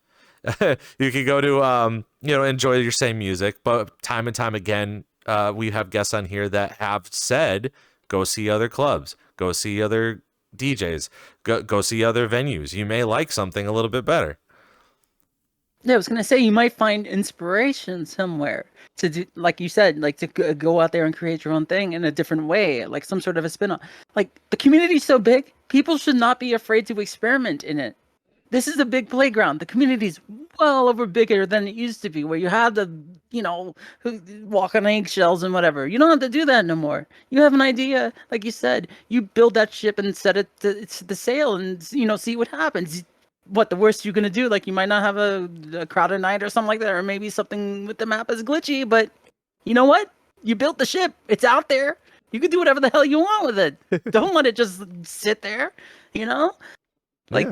to, you can go to, you know, enjoy your same music. But time and time again, we have guests on here that have said, go see other clubs, go see other DJs, go see other venues. You may like something a little bit better. Yeah, I was gonna say you might find inspiration somewhere to do, like you said, like to go out there and create your own thing in a different way, like some sort of a spin-off. Like the community's so big, people should not be afraid to experiment in it. This is a big playground. The community's well over bigger than it used to be, where you had to, you know, walk on eggshells and whatever. You don't have to do that no more. You have an idea, like you said, you build that ship and set it to the sail, and you know, see what happens. What the worst you're gonna do? Like you might not have a crowded night or something like that, or maybe something with the map is glitchy. But you know what? You built the ship. It's out there. You can do whatever the hell you want with it. Don't let it just sit there. You know, like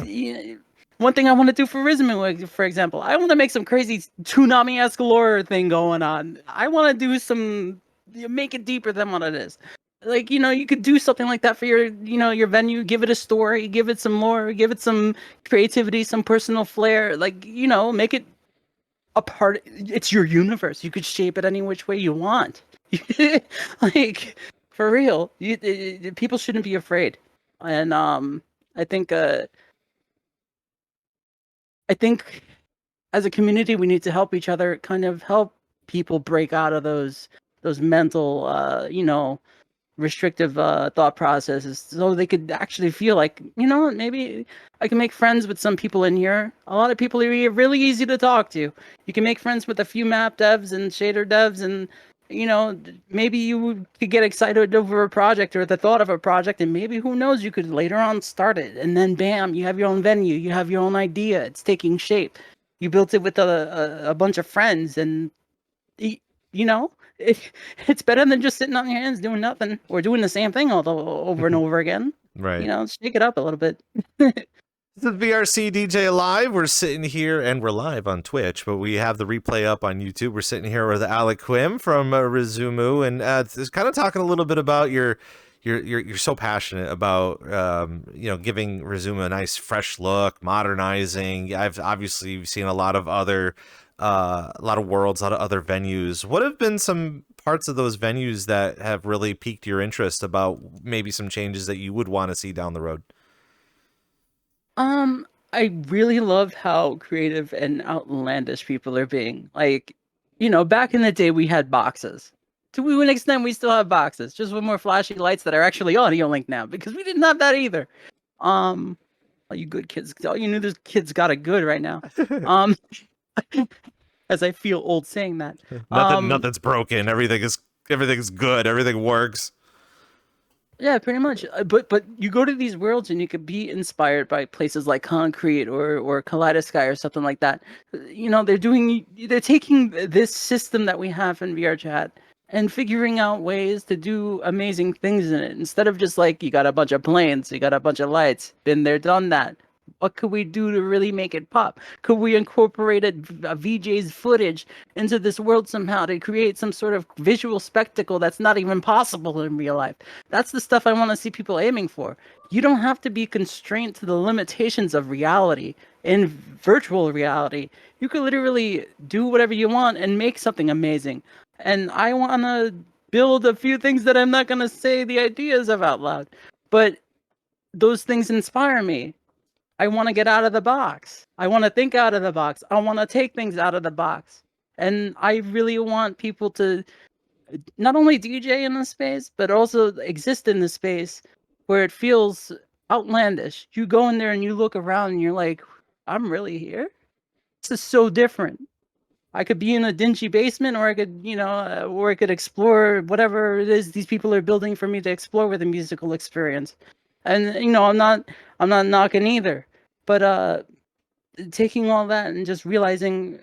one thing I want to do for Rizumu, for example, I want to make some crazy Toonami-esque lore thing going on. I want to do some, make it deeper than what it is. Like, you know, you could do something like that for your, you know, your venue, give it a story, give it some lore, give it some creativity, some personal flair, like, you know, make it a part, it's your universe. You could shape it any which way you want. Like, for real, people shouldn't be afraid. And I think as a community, we need to help each other, kind of help people break out of those mental, you know, restrictive thought processes, so they could actually feel like, you know what, maybe I can make friends with some people in here. A lot of people are really easy to talk to. You can make friends with a few map devs and shader devs, and you know, maybe you could get excited over a project or the thought of a project, and maybe, who knows, you could later on start it, and then bam, you have your own venue, you have your own idea, it's taking shape. You built it with a bunch of friends, and you know, it's better than just sitting on your hands doing nothing, or doing the same thing over and over again. Right. You know, shake it up a little bit. This is VRC DJ Live. We're sitting here, and we're live on Twitch, but we have the replay up on YouTube. We're sitting here with Aliquem from Rizumu, and just kind of talking a little bit about you're so passionate about you know, giving Rizumu a nice fresh look, modernizing. I've obviously seen a lot of other worlds, a lot of other venues. What have been some parts of those venues that have really piqued your interest about maybe some changes that you would want to see down the road? I really love how creative and outlandish people are being. Like, back in the day we had boxes. To an extent, we still have boxes, just with more flashy lights that are actually audio link now, because we didn't have that either. All you good kids, all you new kids got it good right now. As I feel old saying that. Nothing's broken. Everything's good. Everything works. Yeah, pretty much. But you go to these worlds and you could be inspired by places like Concrete or Kaleidosky or something like that. They're taking this system that we have in VRChat and figuring out ways to do amazing things in it, instead of just like, you got a bunch of planes, you got a bunch of lights, been there, done that. What could we do to really make it pop? Could we incorporate a VJ's footage into this world somehow to create some sort of visual spectacle that's not even possible in real life? That's the stuff I want to see people aiming for. You don't have to be constrained to the limitations of reality in virtual reality. You could literally do whatever you want and make something amazing. And I want to build a few things that I'm not going to say the ideas of out loud, but those things inspire me. I want to get out of the box. I want to think out of the box. I want to take things out of the box. And I really want people to not only DJ in this space, but also exist in this space where it feels outlandish. You go in there and you look around and you're like, I'm really here? This is so different. I could be in a dingy basement, or I could explore whatever it is these people are building for me to explore with a musical experience. And I'm not knocking either, but taking all that and just realizing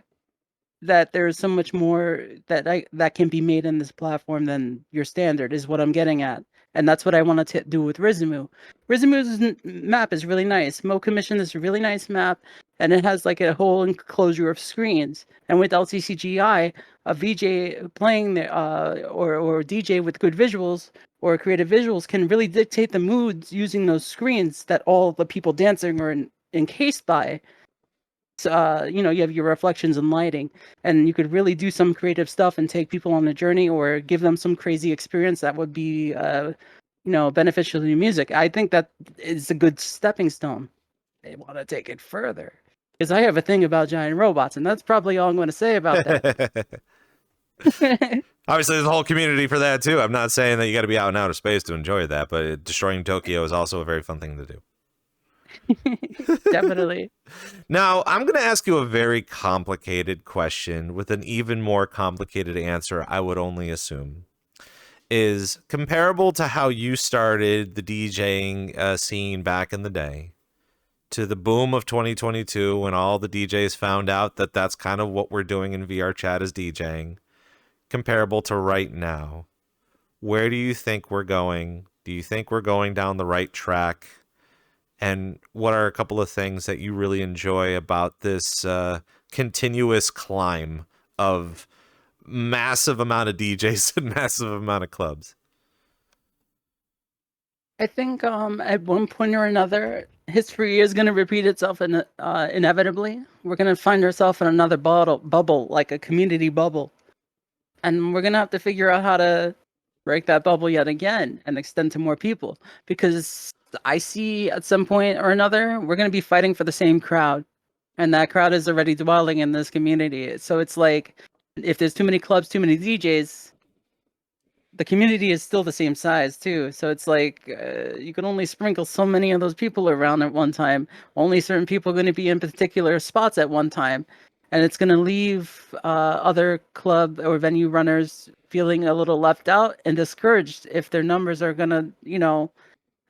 that there's so much more that can be made in this platform than your standard is what I'm getting at. And that's what I want to do with Rizumu. Rizamu's map is really nice. Mo commissioned this really nice map, and it has like a whole enclosure of screens. And with LCCGI, a VJ playing there, or DJ with good visuals or creative visuals can really dictate the moods using those screens that all the people dancing are encased by. So, you have your reflections and lighting, and you could really do some creative stuff and take people on a journey or give them some crazy experience that would be, beneficial to your music. I think that is a good stepping stone. They want to take it further, because I have a thing about giant robots, and that's probably all I'm going to say about that. Obviously, there's a whole community for that too. I'm not saying that you got to be out in outer space to enjoy that, but destroying Tokyo is also a very fun thing to do. Definitely. Now, I'm going to ask you a very complicated question with an even more complicated answer, I would only assume. Is comparable to how you started the DJing scene back in the day to the boom of 2022 when all the DJs found out that that's kind of what we're doing in VRChat is DJing, comparable to right now. Where do you think we're going? Do you think we're going down the right track? And what are a couple of things that you really enjoy about this continuous climb of massive amount of DJs and massive amount of clubs? I think at one point or another, history is going to repeat itself inevitably. We're going to find ourselves in another bubble, like a community bubble. And we're going to have to figure out how to break that bubble yet again and extend to more people. Because I see at some point or another, we're going to be fighting for the same crowd. And that crowd is already dwelling in this community. So it's like, if there's too many clubs, too many DJs, the community is still the same size too. So it's like, you can only sprinkle so many of those people around at one time. Only certain people are going to be in particular spots at one time. And it's going to leave other club or venue runners feeling a little left out and discouraged if their numbers are going to,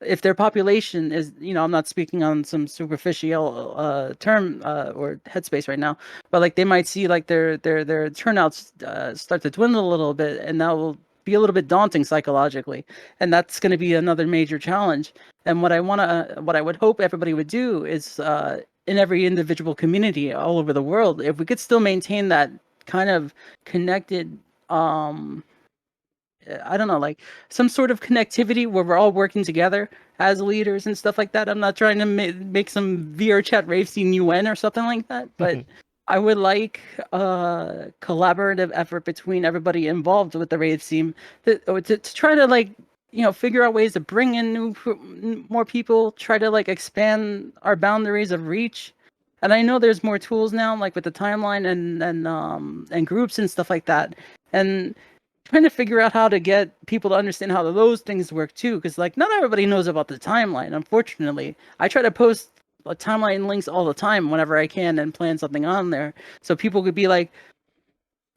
if their population is, I'm not speaking on some superficial term or headspace right now, but like they might see like their turnouts start to dwindle a little bit, and that will be a little bit daunting psychologically, and that's going to be another major challenge. And what I would hope everybody would do is in every individual community all over the world, if we could still maintain that kind of connected, I don't know, like some sort of connectivity where we're all working together as leaders and stuff like that. I'm not trying to make some VRChat rave scene UN or something like that, but I would like a collaborative effort between everybody involved with the rave scene to try to like, figure out ways to bring in more people, try to like expand our boundaries of reach, And I know there's more tools now, like with the timeline and groups and stuff like that. And trying to figure out how to get people to understand how those things work too, because like not everybody knows about the timeline. Unfortunately, I try to post timeline links all the time whenever I can and plan something on there, so people could be like,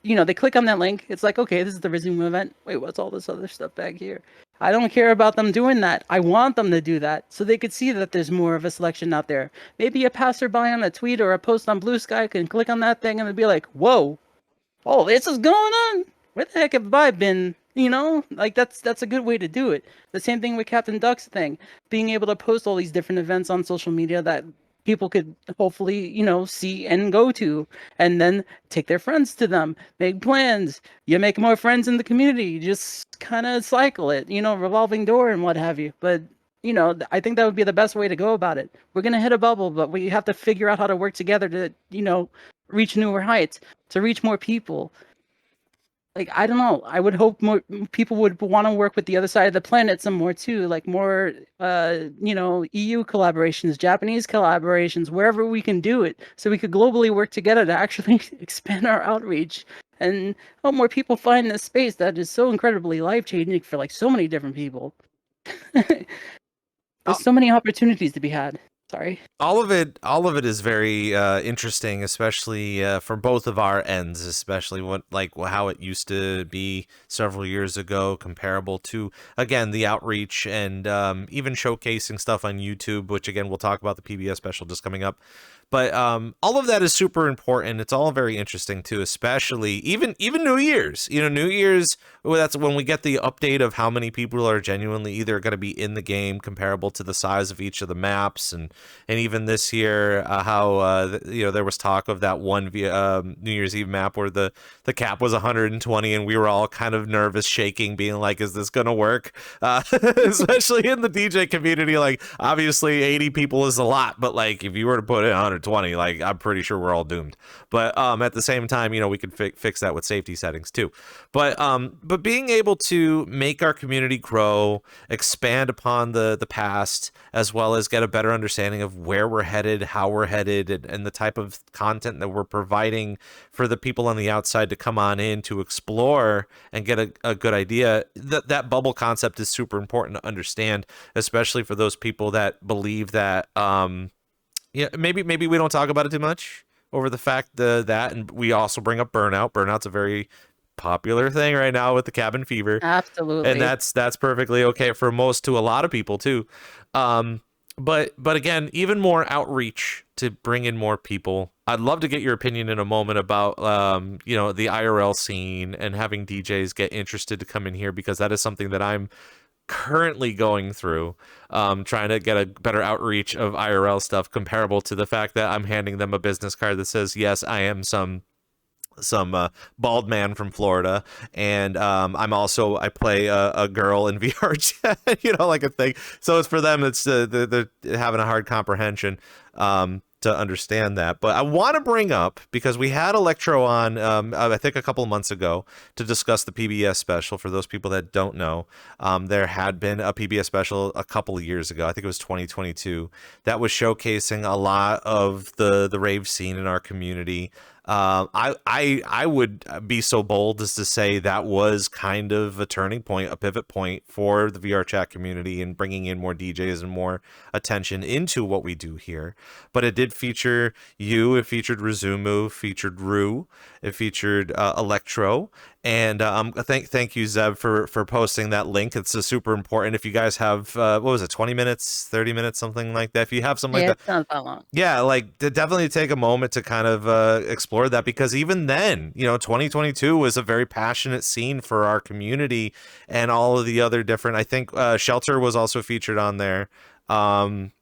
they click on that link. It's like, okay, this is the Rizumu event. Wait, what's all this other stuff back here? I don't care about them doing that. I want them to do that so they could see that there's more of a selection out there. Maybe a passerby on a tweet or a post on Blue Sky can click on that thing and they'd be like, whoa, oh, this is going on. Where the heck have I been? Like that's a good way to do it. The same thing with Captain Duck's thing, being able to post all these different events on social media that people could hopefully, see and go to, and then take their friends to them, make plans. You make more friends in the community. You just kind of cycle it, revolving door and what have you. But I think that would be the best way to go about it. We're gonna hit a bubble, but we have to figure out how to work together to, reach newer heights, to reach more people. Like, I don't know. I would hope more people would want to work with the other side of the planet some more too, like more, EU collaborations, Japanese collaborations, wherever we can do it, so we could globally work together to actually expand our outreach and help more people find this space that is so incredibly life-changing for like so many different people. There's so many opportunities to be had. Sorry. All of it is very interesting, especially for both of our ends, especially how it used to be several years ago, comparable to, again, the outreach and even showcasing stuff on YouTube, which again we'll talk about the PBS special just coming up. But all of that is super important. It's all very interesting too, especially even New Year's. New Year's, that's when we get the update of how many people are genuinely either going to be in the game, comparable to the size of each of the maps, and even this year, how there was talk of that one New Year's Eve map where the cap was 120, and we were all kind of nervous, shaking, being like, "Is this going to work?" Especially in the DJ community, like obviously 80 people is a lot, but like if you were to put it 120, like I'm pretty sure we're all doomed. But at the same time, we could fix that with safety settings too. But being able to make our community grow, expand upon the past, as well as get a better understanding of where we're headed, how we're headed, and the type of content that we're providing for the people on the outside to come on in to explore and get a good idea. That bubble concept is super important to understand, especially for those people that believe that maybe we don't talk about it too much over the fact that, and we also bring up burnout. Burnout's a very popular thing right now with the cabin fever. Absolutely. And that's perfectly okay for to a lot of people too. But again, even more outreach to bring in more people. I'd love to get your opinion in a moment about the IRL scene and having DJs get interested to come in here, because that is something that I'm currently going through, trying to get a better outreach of IRL stuff, comparable to the fact that I'm handing them a business card that says, yes, I am some bald man from Florida, and I play a girl in VRChat, like a thing. So it's for them, it's they're having a hard comprehension to understand that. But I want to bring up, because we had Electro on I think a couple of months ago to discuss the PBS special. For those people that don't know, there had been a PBS special a couple of years ago, I think it was 2022, that was showcasing a lot of the rave scene in our community. I would be so bold as to say that was kind of a turning point, a pivot point for the VRChat community, and bringing in more DJs and more attention into what we do here. But it did feature you, it featured Rizumu, featured Rue, it featured Electro, and thank you, Zeb, for posting that link. It's super important. If you guys have 20 minutes, 30 minutes, something like that, if you have something like that, it's not that long. Yeah, like to definitely take a moment to kind of explore that, because even then, 2022 was a very passionate scene for our community, and all of the other different, I think Shelter was also featured on there. I'm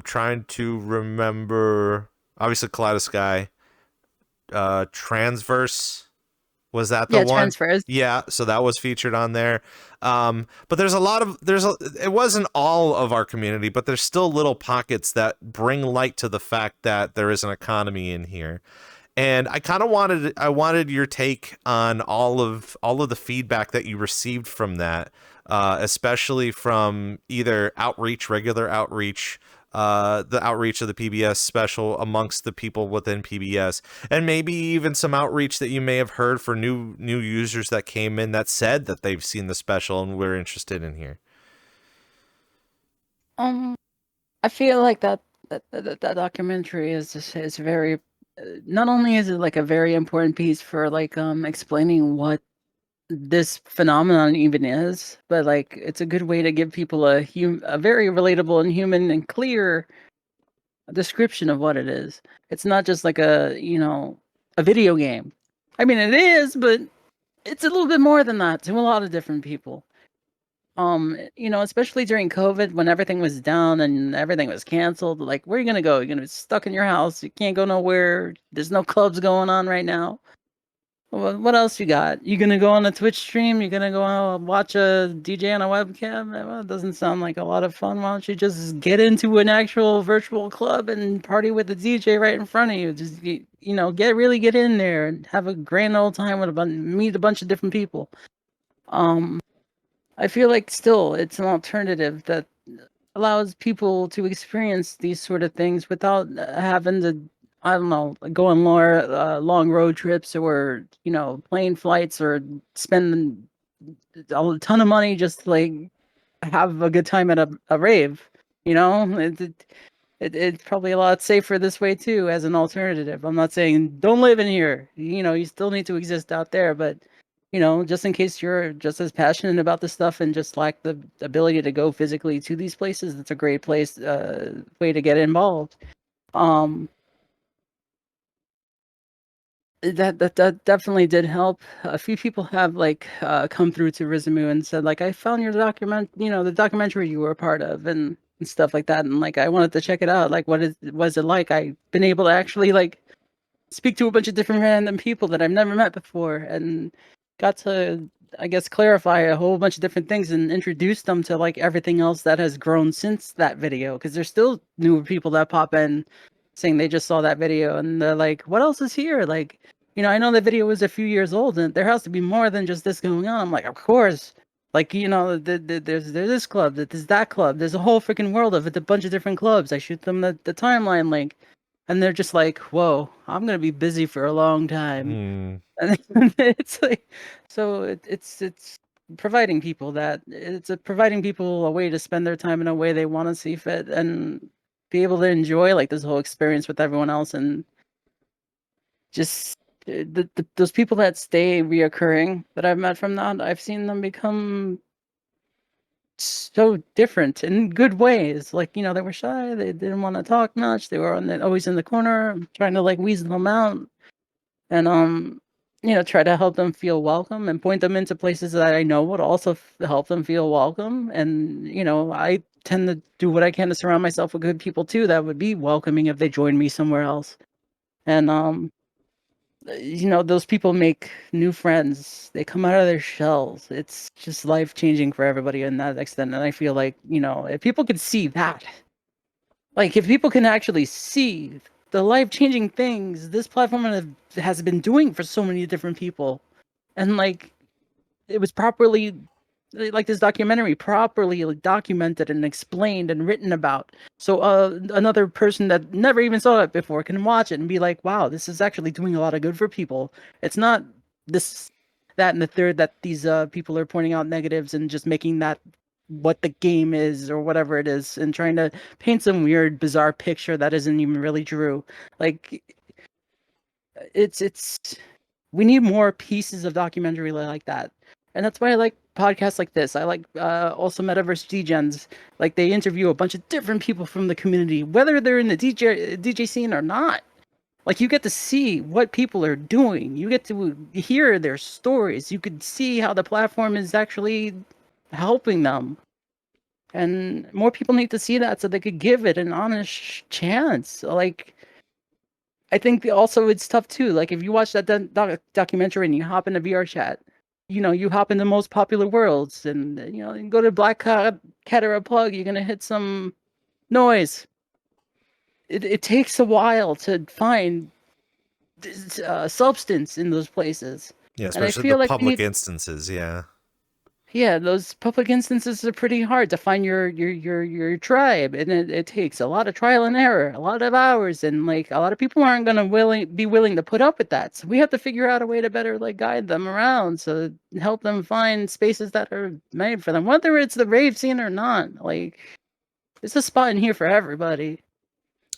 trying to remember, obviously Kaleidosky, Transverse. Was that the one? Transfers. Yeah, so that was featured on there. But there's it wasn't all of our community, but there's still little pockets that bring light to the fact that there is an economy in here. And I kind of wanted your take on all of the feedback that you received from that, especially from either outreach, regular outreach, the outreach of the PBS special amongst the people within PBS, and maybe even some outreach that you may have heard for new users that came in that said that they've seen the special and we're interested in here. I feel like that documentary is very, not only is it like a very important piece for like explaining what this phenomenon even is, but like it's a good way to give people a very relatable and human and clear description of what it is. It's not just like a a video game. I mean, it is, but it's a little bit more than that to a lot of different people. Especially during COVID when everything was down and everything was canceled, like where are you gonna go? You're gonna be stuck in your house. You can't go nowhere. There's no clubs going on right now. What else you got? You gonna go on a Twitch stream? You gonna go watch a DJ on a webcam? Well, it doesn't sound like a lot of fun. Why don't you just get into an actual virtual club and party with the DJ right in front of you? Just get in there and have a grand old time with meet a bunch of different people. I feel like still it's an alternative that allows people to experience these sort of things without having to, I don't know, go on long road trips or plane flights or spend a ton of money just to like have a good time at a rave. It's probably a lot safer this way too as an alternative. I'm not saying don't live in here. You still need to exist out there, but just in case you're just as passionate about this stuff and just lack the ability to go physically to these places, it's a great way to get involved. That definitely did help. A few people have like come through to Rizumu and said like, I found your the documentary you were a part of and stuff like that, and like I wanted to check it out. Like, was it like? I've been able to actually like speak to a bunch of different random people that I've never met before and got to, I guess, clarify a whole bunch of different things and introduce them to like everything else that has grown since that video. Because there's still newer people that pop in saying they just saw that video and they're like, what else is here? Like, I know the video was a few years old and there has to be more than just this going on. I'm like, of course. Like, there's this club, there's that club, there's a whole freaking world of it, a bunch of different clubs. I shoot them the timeline link. And they're just like, whoa, I'm going to be busy for a long time. And it's like, so it's providing people providing people a way to spend their time in a way they want to see fit and be able to enjoy like this whole experience with everyone else. And just those people that stay reoccurring that I've met from that, I've seen them become so different in good ways. Like, they were shy, they didn't want to talk much, they were always in the corner trying to like weasel them out and try to help them feel welcome and point them into places that I know would also help them feel welcome. And I tend to do what I can to surround myself with good people too that would be welcoming if they joined me somewhere else. And those people make new friends. They come out of their shells. It's just life changing for everybody in that extent. And I feel like, if people could see that, like if people can actually see the life changing things this platform has been doing for so many different people, and like it was properly, like this documentary properly like documented and explained and written about, so another person that never even saw it before can watch it and be like, wow, this is actually doing a lot of good for people. It's not this, that, and the third that these people are pointing out negatives and just making that what the game is or whatever it is and trying to paint some weird bizarre picture that isn't even really true. Like it's we need more pieces of documentary like that. And that's why I like podcasts like this. I like also Metaverse DJs. Like they interview a bunch of different people from the community, whether they're in the DJ scene or not. Like you get to see what people are doing. You get to hear their stories. You could see how the platform is actually helping them. And more people need to see that so they could give it an honest chance. Like I think also it's tough too. Like if you watch that documentary and you hop into VRChat, you hop into most popular worlds, and you go to Black Cat or a Plug, you're gonna hit some noise. It takes a while to find substance in those places. Yeah, and I especially feel the like public instances. Yeah. Yeah, those public instances are pretty hard to find your tribe, and it takes a lot of trial and error, a lot of hours, and like a lot of people aren't gonna be willing to put up with that. So we have to figure out a way to better like guide them around, so help them find spaces that are made for them, whether it's the rave scene or not. Like, there's a spot in here for everybody.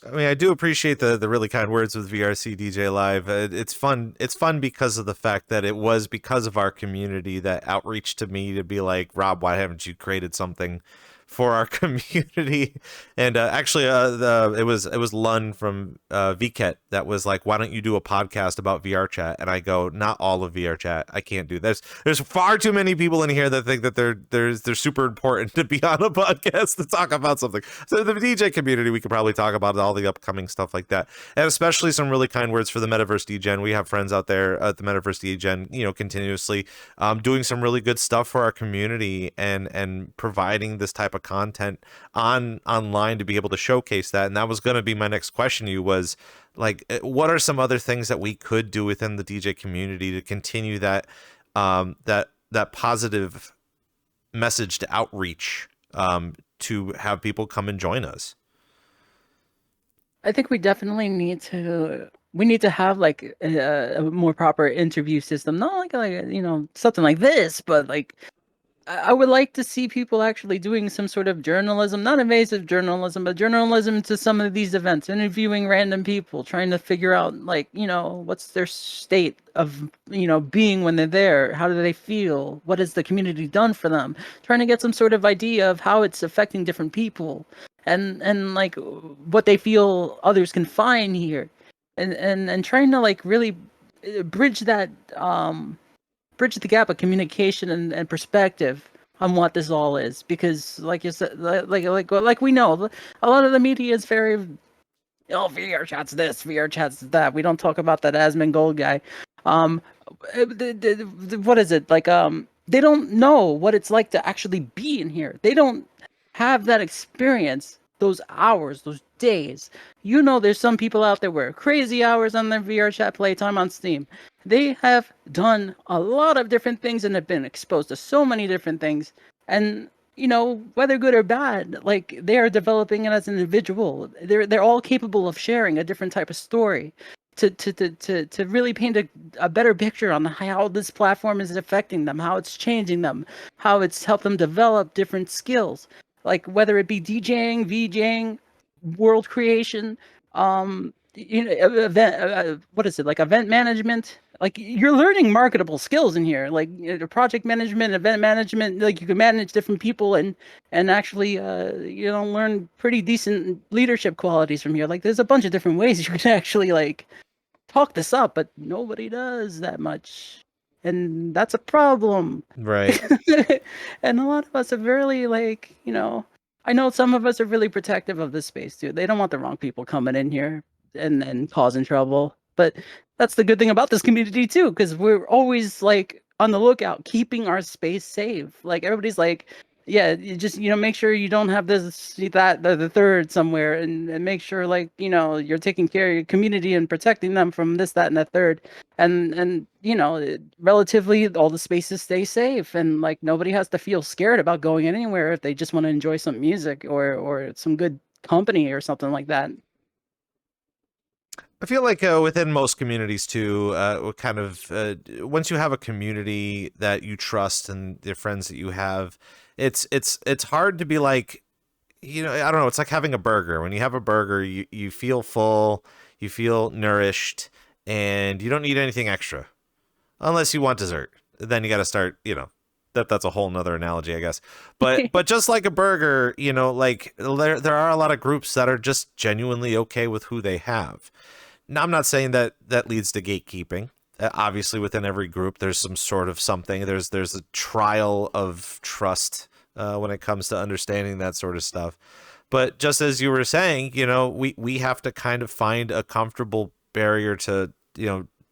I mean, I do appreciate the really kind words with VRC DJ Live. It's fun. It's fun because of the fact that it was because of our community that outreach to me to be like, Rob, why haven't you created something for our community? And actually, it was Lun from VCat that was like, why don't you do a podcast about VR chat? And I go, not all of VR chat. I can't do this. There's far too many people in here that think that they're super important to be on a podcast to talk about something. So the DJ community, we could probably talk about all the upcoming stuff like that, and especially some really kind words for the Metaverse DJing. We have friends out there at the Metaverse DJing, continuously doing some really good stuff for our community and providing this type of content online to be able to showcase that. And that was going to be my next question to you, was like, what are some other things that we could do within the DJ community to continue that that positive message to outreach, to have people come and join us? I think we definitely need to have like a more proper interview system, not like something like this, but like I would like to see people actually doing some sort of journalism, not invasive journalism, but journalism to some of these events, interviewing random people, trying to figure out like, what's their state of, being when they're there. How do they feel? What has the community done for them? Trying to get some sort of idea of how it's affecting different people and like what they feel others can find here. And trying to like really bridge that bridge the gap of communication and perspective on what this all is, because like you said, like we know, a lot of the media is very, VR chat's this, VR chat's that. We don't talk about that Asmongold guy. What is it like? They don't know what it's like to actually be in here. They don't have that experience, those hours, those days. There's some people out there where crazy hours on their VR chat playtime on Steam. They have done a lot of different things and have been exposed to so many different things. And whether good or bad, like they are developing it as an individual. They're all capable of sharing a different type of story to really paint a better picture on how this platform is affecting them, how it's changing them, how it's helped them develop different skills, like whether it be DJing, VJing, world creation, event, what is it, like event management. Like you're learning marketable skills in here, like project management, event management. Like you can manage different people and actually learn pretty decent leadership qualities from here. Like there's a bunch of different ways you can actually like talk this up, but nobody does that much, and that's a problem. Right. And a lot of us are really like, I know some of us are really protective of this space too. They don't want the wrong people coming in here and causing trouble. But that's the good thing about this community too, because we're always like on the lookout, keeping our space safe. Like everybody's like, yeah, you just make sure you don't have this, that, the third somewhere, and make sure like you're taking care of your community and protecting them from this, that, and the third, and relatively all the spaces stay safe, and like nobody has to feel scared about going anywhere if they just want to enjoy some music or some good company or something like that. I feel like within most communities too, kind of once you have a community that you trust and the friends that you have, it's hard to be like, I don't know. It's like having a burger. When you have a burger, you feel full, you feel nourished, and you don't need anything extra, unless you want dessert. Then you got to start, that's a whole nother analogy, I guess. But just like a burger, like there are a lot of groups that are just genuinely okay with who they have. Now, I'm not saying that leads to gatekeeping. Obviously, within every group, there's some sort of something. There's a trial of trust when it comes to understanding that sort of stuff. But just as you were saying, we have to kind of find a comfortable barrier to,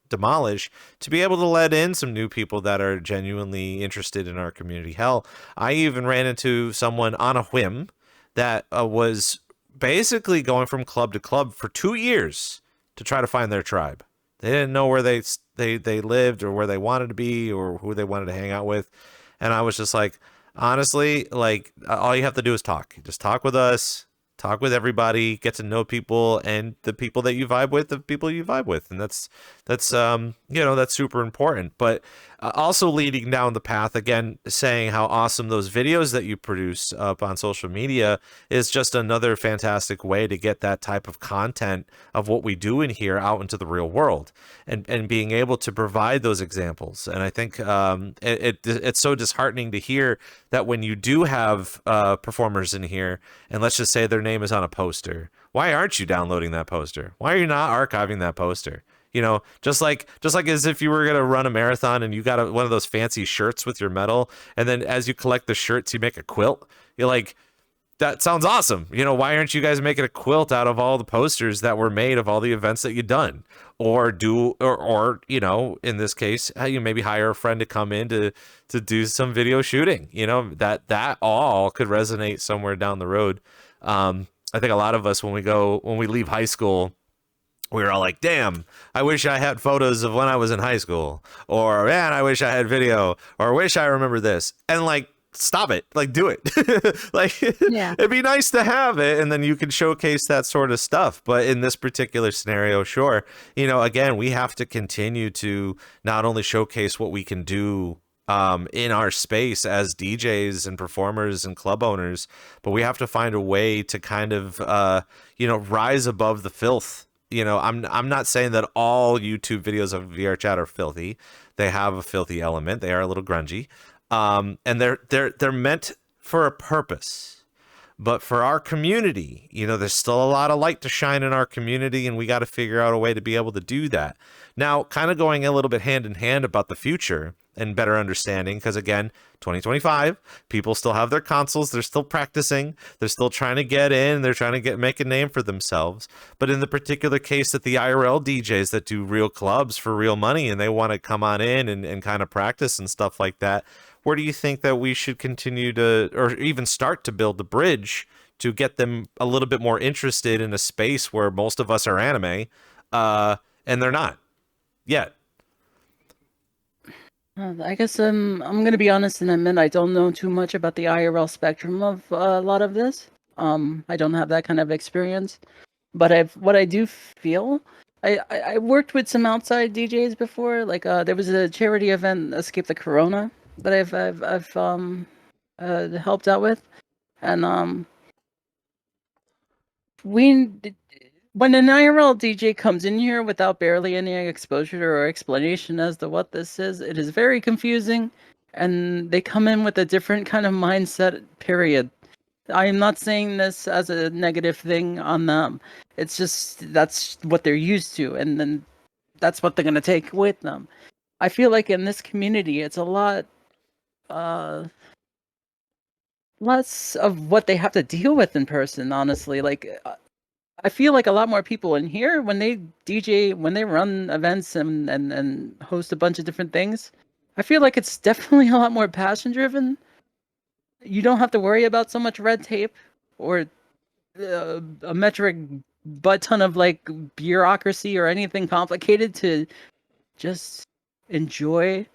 demolish to be able to let in some new people that are genuinely interested in our community. Hell, I even ran into someone on a whim that was basically going from club to club for 2 years to try to find their tribe. They didn't know where they lived or where they wanted to be or who they wanted to hang out with. And I was just like, honestly, like all you have to do is talk. Just talk with us, talk with everybody, get to know people, and the people that you vibe with, the people you vibe with, and that's that's super important. But also leading down the path again, saying how awesome those videos that you produce up on social media is just another fantastic way to get that type of content of what we do in here out into the real world, and being able to provide those examples. And I think it's so disheartening to hear that when you do have performers in here, and let's just say their name is on a poster, why aren't you downloading that poster? Why are you not archiving that poster? You know, just like as if you were gonna run a marathon and you got one of those fancy shirts with your medal, and then as you collect the shirts, you make a quilt. You're like, that sounds awesome. You know, why aren't you guys making a quilt out of all the posters that were made of all the events that you've done? Or you know, in this case, you maybe hire a friend to come in to do some video shooting. You know, that all could resonate somewhere down the road. I think a lot of us, when we leave high school, we were all like, damn, I wish I had photos of when I was in high school, or man, I wish I had video, or wish I remember this. And like, stop it, like, do it. Like, Yeah. it'd be nice to have it, and then you can showcase that sort of stuff. But in this particular scenario, sure, you know, again, we have to continue to not only showcase what we can do in our space as DJs and performers and club owners, but we have to find a way to kind of rise above the filth. You know, I'm not saying that all YouTube videos of VRChat are filthy. They have a filthy element. They are a little grungy, and they're meant for a purpose. But for our community, you know, there's still a lot of light to shine in our community, and we got to figure out a way to be able to do that. Now, kind of going a little bit hand in hand about the future and better understanding, because again, 2025, people still have their consoles, they're still practicing, they're still trying to get in, they're trying to make a name for themselves. But in the particular case that the IRL DJs that do real clubs for real money, and they want to come on in and kind of practice and stuff like that, where do you think that we should continue to, or even start to build the bridge to get them a little bit more interested in a space where most of us are anime, and they're not yet? I guess I'm gonna be honest and admit I don't know too much about the IRL spectrum of a lot of this. I don't have that kind of experience, but what I do feel, I worked with some outside DJs before. Like there was a charity event, Escape the Corona, that I've helped out with, and we when an IRL DJ comes in here without barely any exposure or explanation as to what this is, it is very confusing, and they come in with a different kind of mindset, period. I am not saying this as a negative thing on them. It's just that's what they're used to, and then that's what they're going to take with them. I feel like in this community, it's a lot less of what they have to deal with in person, honestly. Like, I feel like a lot more people in here when they DJ, when they run events and host a bunch of different things, I feel like it's definitely a lot more passion driven. You don't have to worry about so much red tape or a metric butt ton of like bureaucracy or anything complicated to just enjoy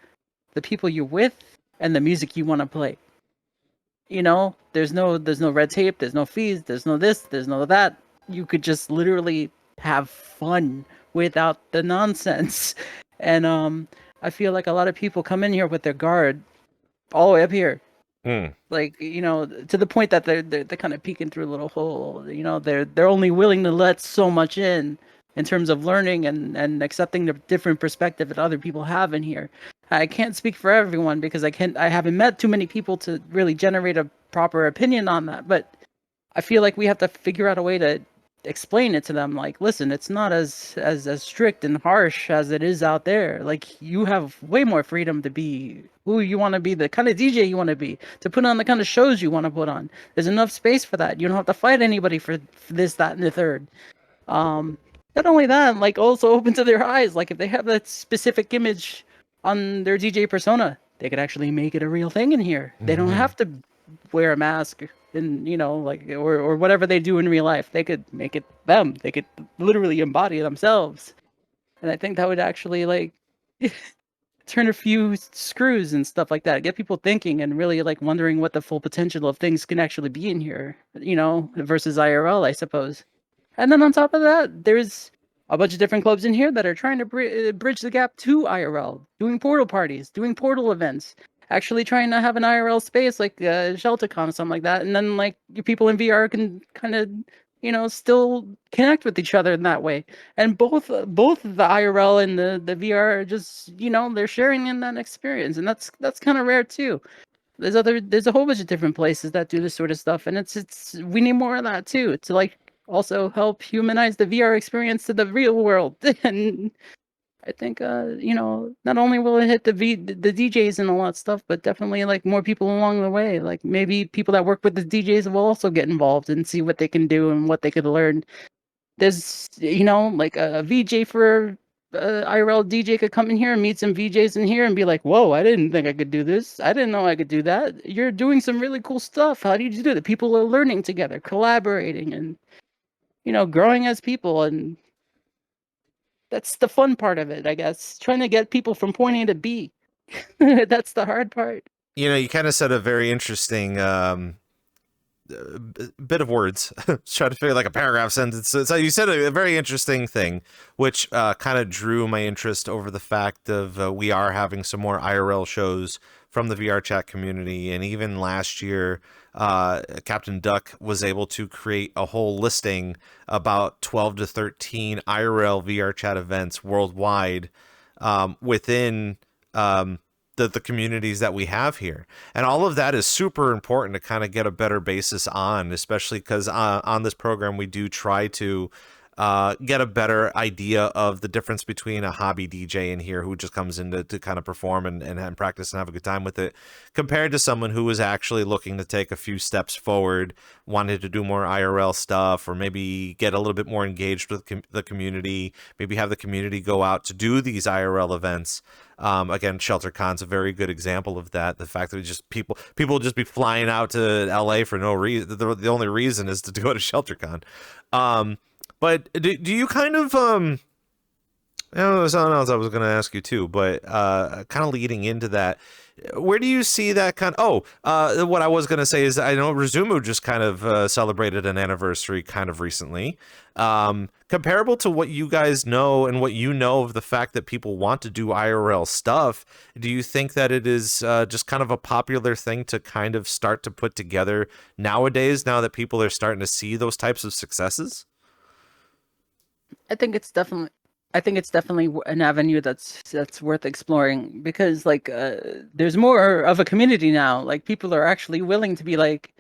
the people you're with and the music you want to play. You know, there's no red tape, there's no fees, there's no this, there's no that. You could just literally have fun without the nonsense. And I feel like a lot of people come in here with their guard all the way up here. Like, you know, to the point that they're kind of peeking through a little hole. You know, they're only willing to let so much in terms of learning and accepting the different perspective that other people have in here. I can't speak for everyone because I haven't met too many people to really generate a proper opinion on that. But I feel like we have to figure out a way to explain it to them. Like, listen, it's not as strict and harsh as it is out there. Like, you have way more freedom to be who you want to be, the kind of DJ you want to be, to put on the kind of shows you want to put on. There's enough space for that. You don't have to fight anybody for this, that, and the third. Not only that, like, also open to their eyes. Like, if they have that specific image on their DJ persona, they could actually make it a real thing in here. They don't have to wear a mask and, you know, like, or whatever they do in real life. They could make it them. They could literally embody themselves. And I think that would actually, like, turn a few screws and stuff like that, get people thinking and really like wondering what the full potential of things can actually be in here, versus IRL, I suppose. And then on top of that, there's a bunch of different clubs in here that are trying to bridge the gap to IRL, doing portal parties, doing portal events, actually trying to have an IRL space like ShelterCon or something like that. And then like your people in VR can kind of, still connect with each other in that way. And both the IRL and the VR are just, they're sharing in that experience. And that's kind of rare too. There's a whole bunch of different places that do this sort of stuff. And it's we need more of that too, to like also help humanize the VR experience to the real world. And I think not only will it hit the DJs and all that stuff, but definitely like more people along the way. Like maybe people that work with the DJs will also get involved and see what they can do and what they could learn. There's like a VJ for IRL DJ could come in here and meet some VJs in here and be like, whoa, I didn't think I could do this. I didn't know I could do that. You're doing some really cool stuff. How do you do that? People are learning together, collaborating, and growing as people. And that's the fun part of it, I guess. Trying to get people from point A to B. That's the hard part. You kind of said a very interesting bit of words. Try to figure like a paragraph sentence. So you said a very interesting thing, which kind of drew my interest over the fact of we are having some more IRL shows from the VRChat community. And even last year, Captain Duck was able to create a whole listing about 12 to 13 IRL VRChat events worldwide within the communities that we have here. And all of that is super important to kind of get a better basis on, especially because on this program, we do try to get a better idea of the difference between a hobby DJ in here who just comes in to kind of perform and practice and have a good time with it, compared to someone who is actually looking to take a few steps forward, wanted to do more IRL stuff, or maybe get a little bit more engaged with the community, maybe have the community go out to do these IRL events. Again, ShelterCon's a very good example of that. The fact that just people just be flying out to LA for no reason. The only reason is to go to ShelterCon. But do you kind of I know there's something else I was going to ask you too, but kind of leading into that, where do you see that kind of, what I was going to say is I know Rizumu just kind of celebrated an anniversary kind of recently. Comparable to what you guys know and what you know of the fact that people want to do IRL stuff, do you think that it is just kind of a popular thing to kind of start to put together nowadays, now that people are starting to see those types of successes? I think it's definitely an avenue that's worth exploring, because like there's more of a community now. Like people are actually willing to be like,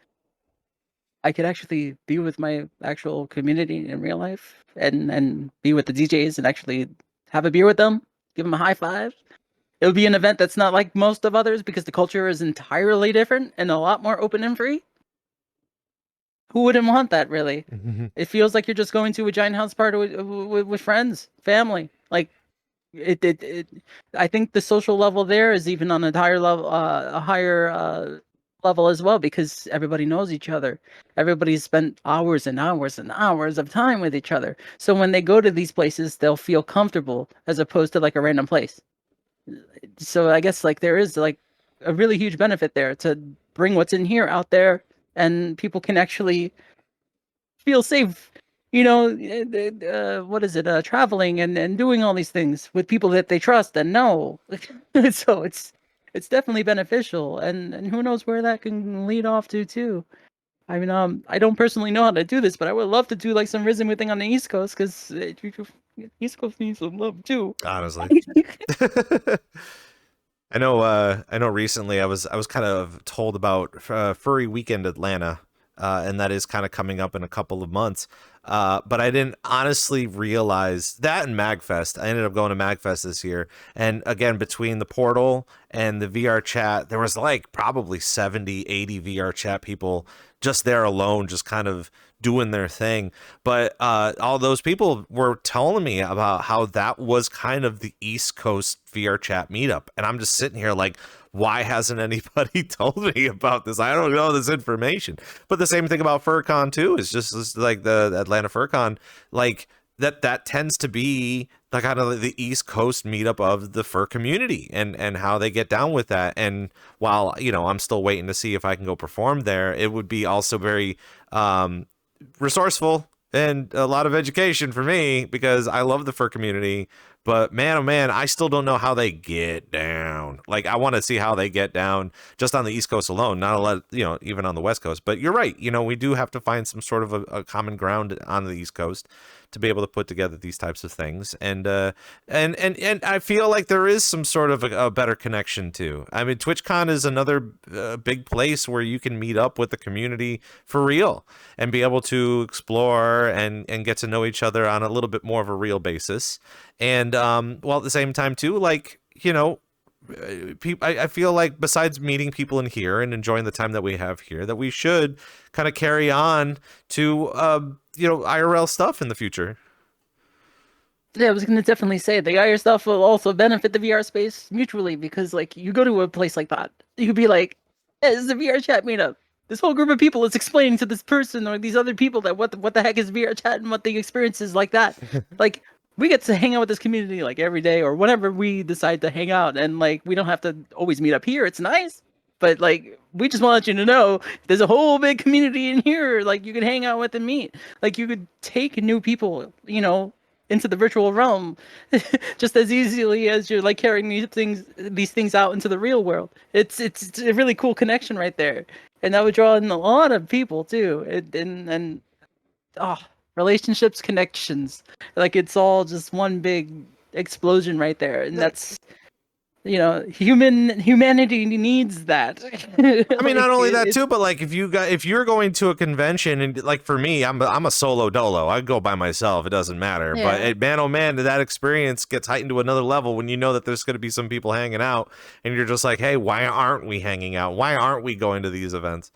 I could actually be with my actual community in real life and be with the DJs and actually have a beer with them, give them a high five. It would be an event that's not like most of others because the culture is entirely different and a lot more open and free. Who wouldn't want that, really? Mm-hmm. It feels like you're just going to a giant house party with friends, family. Like it. I think the social level there is even on a higher level, level as well, because everybody knows each other. Everybody's spent hours and hours and hours of time with each other. So when they go to these places, they'll feel comfortable as opposed to like a random place. So I guess like there is like a really huge benefit there to bring what's in here out there, and people can actually feel safe, what is it, traveling and doing all these things with people that they trust and know. So it's definitely beneficial, and who knows where that can lead off to too. I mean, I don't personally know how to do this, but I would love to do like some Rizumu thing on the East Coast, because East Coast needs some love too. Honestly. I know recently I was kind of told about Furry Weekend Atlanta, and that is kind of coming up in a couple of months. But I didn't honestly realize that in MagFest. I ended up going to MagFest this year. And again, between the portal and the VRChat, there was like probably 70, 80 VRChat people just there alone, just kind of doing their thing. But all those people were telling me about how that was kind of the East Coast VRChat meetup. And I'm just sitting here like, why hasn't anybody told me about this? I don't know this information. But the same thing about FurCon too. It's just like the Atlanta FurCon. Like that tends to be the kind of the East Coast meetup of the fur community and how they get down with that. And while, you know, I'm still waiting to see if I can go perform there, it would be also very resourceful and a lot of education for me because I love the fur community. But man, oh man, I still don't know how they get down. Like, I want to see how they get down just on the East Coast alone, not a lot, you know, even on the West Coast. But you're right. You know, we do have to find some sort of a common ground on the East Coast to be able to put together these types of things. And I feel like there is some sort of a better connection too. I mean, TwitchCon is another big place where you can meet up with the community for real and be able to explore and get to know each other on a little bit more of a real basis. And while at the same time too, like, you know, I feel like besides meeting people in here and enjoying the time that we have here, that we should kind of carry on to you know, IRL stuff in the future. Yeah, I was gonna definitely say the IR stuff will also benefit the VR space mutually because, like, you go to a place like that, you could be like, hey, "This is a VR chat meetup. This whole group of people is explaining to this person or these other people that what the heck is VR chat and what the experience is like that." Like, we get to hang out with this community like every day or whenever we decide to hang out, and like we don't have to always meet up here. It's nice, but like we just want you to know there's a whole big community in here. Like you could hang out with and meet. Like you could take new people, you know, into the virtual realm just as easily as you're like carrying these things out into the real world. It's a really cool connection right there, and that would draw in a lot of people too. And relationships, connections, like it's all just one big explosion right there, and that's, you know, humanity needs that. I mean, not only that too, but like if you're going to a convention and like for me, I'm a solo dolo. I go by myself. It doesn't matter. Yeah. But man, oh man, that experience gets heightened to another level when you know that there's going to be some people hanging out, and you're just like, hey, why aren't we hanging out? Why aren't we going to these events?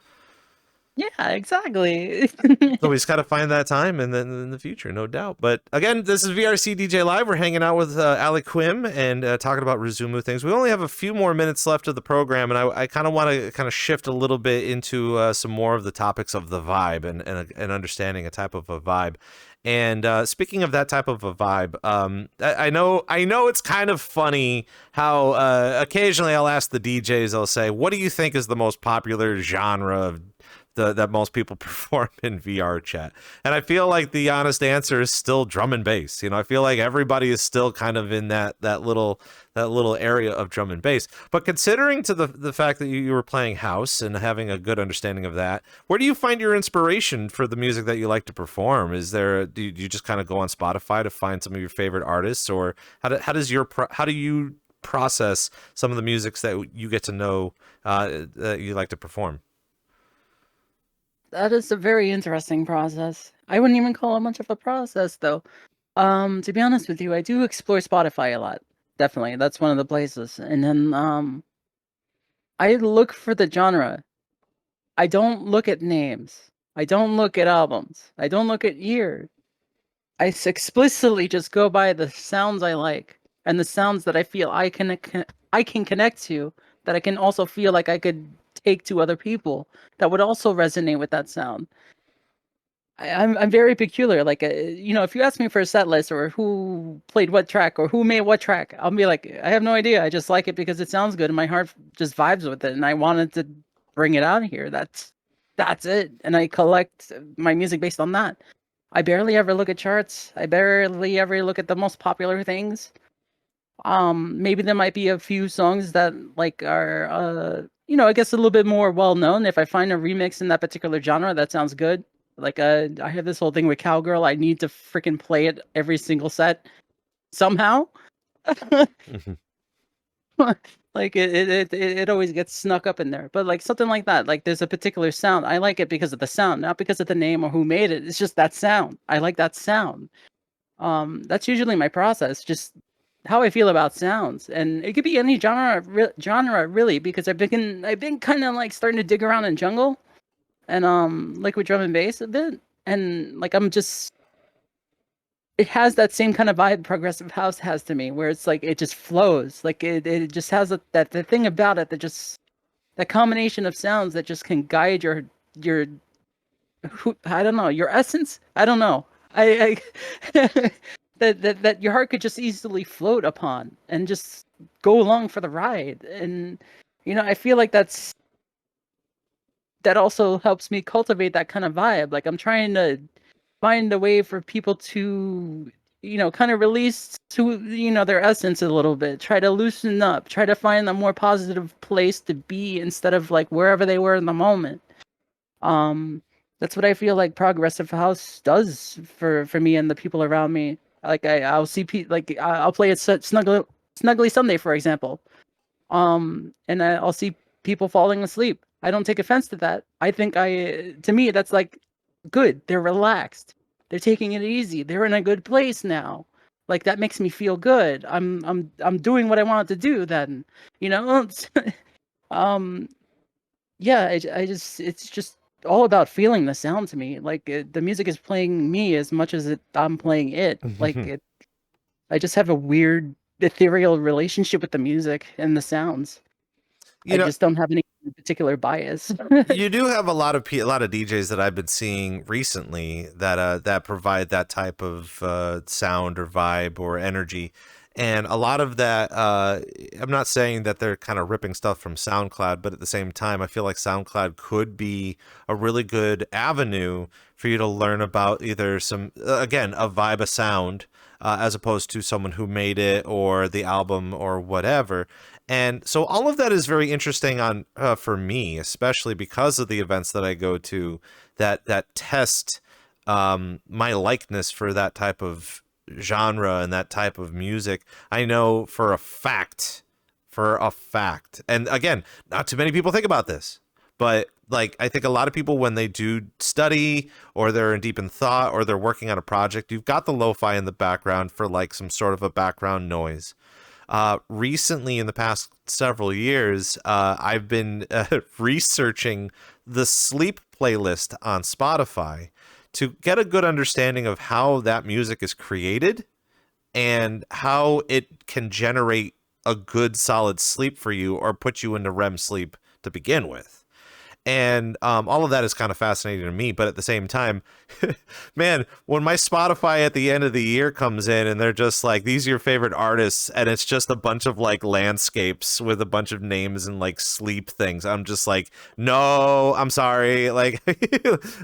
Yeah, exactly. So we just got to find that time and then in the future, no doubt. But again, this is VRC DJ Live. We're hanging out with Aliquem and talking about Rizumu things. We only have a few more minutes left of the program, and I kind of want to kind of shift a little bit into some more of the topics of the vibe and understanding a type of a vibe. And speaking of that type of a vibe, I know it's kind of funny how occasionally I'll ask the DJs, I'll say, what do you think is the most popular genre of that most people perform in VR chat? And I feel like the honest answer is still drum and bass. You know, I feel like everybody is still kind of in that little area of drum and bass. But considering to the fact that you were playing house and having a good understanding of that, where do you find your inspiration for the music that you like to perform? Do you just kind of go on Spotify to find some of your favorite artists, or how do you process some of the musics that you get to know that you like to perform? That is a very interesting process. I wouldn't even call it much of a process, though. To be honest with you, I do explore Spotify a lot. Definitely, that's one of the places. And then I look for the genre. I don't look at names. I don't look at albums. I don't look at year. Explicitly just go by the sounds I like and the sounds that I feel I can connect to, that I can also feel like I could take to other people that would also resonate with that sound. I'm very peculiar. Like, you know, if you ask me for a set list or who played what track or who made what track, I'll be like, I have no idea. I just like it because it sounds good and my heart just vibes with it, and I wanted to bring it out here. That's it. And I collect my music based on that. I barely ever look at charts. I barely ever look at the most popular things. Maybe there might be a few songs that like are you know, I guess a little bit more well known. If I find a remix in that particular genre that sounds good, like I have this whole thing with Cowgirl. I need to freaking play it every single set somehow. Like it always gets snuck up in there. But like something like that, like there's a particular sound. I like it because of the sound, not because of the name or who made it. It's just that sound. I like that sound. That's usually my process. Just how I feel about sounds, and it could be any genre really, because I've been kind of like starting to dig around in jungle, and like with drum and bass a bit, and like it has that same kind of vibe progressive house has to me, where it's like it just flows, like it just has that the thing about it that just that combination of sounds that just can guide your I don't know, your essence. I don't know. I that your heart could just easily float upon and just go along for the ride. And I feel like that also helps me cultivate that kind of vibe. Like I'm trying to find a way for people to kind of release to their essence a little bit, try to loosen up, try to find a more positive place to be instead of like wherever they were in the moment. That's what I feel like progressive house does for me and the people around me. Like I'll see like I'll play it snuggly Sunday, for example. And I'll see people falling asleep. I don't take offense to that. I think to me that's like good. They're relaxed. They're taking it easy. They're in a good place now. Like that makes me feel good. I'm doing what I wanted to do then. um yeah, I just it's just all about feeling the sound to me. Like the music is playing me as much as I'm playing it. I just have a weird ethereal relationship with the music and the sounds. You I know, just don't have any particular bias. you do have a lot of DJs that I've been seeing recently that provide that type of sound or vibe or energy, and a lot of that. I'm not saying that they're kind of ripping stuff from SoundCloud, but at the same time, I feel like SoundCloud could be a really good avenue for you to learn about either some again a vibe, a sound, as opposed to someone who made it or the album or whatever. And so all of that is very interesting on for me, especially because of the events that I go to that test my likeness for that type of genre and that type of music. I know for a fact, and again, not too many people think about this, but like I think a lot of people when they do study or they're deep in thought or they're working on a project, you've got the lo-fi in the background for like some sort of a background noise. Recently, in the past several years, I've been researching the sleep playlist on Spotify to get a good understanding of how that music is created and how it can generate a good solid sleep for you or put you into REM sleep to begin with. And all of that is kind of fascinating to me. But at the same time, man, when my Spotify at the end of the year comes in and they're just like, these are your favorite artists, and it's just a bunch of like landscapes with a bunch of names and like sleep things, I'm just like, no, I'm sorry. Like,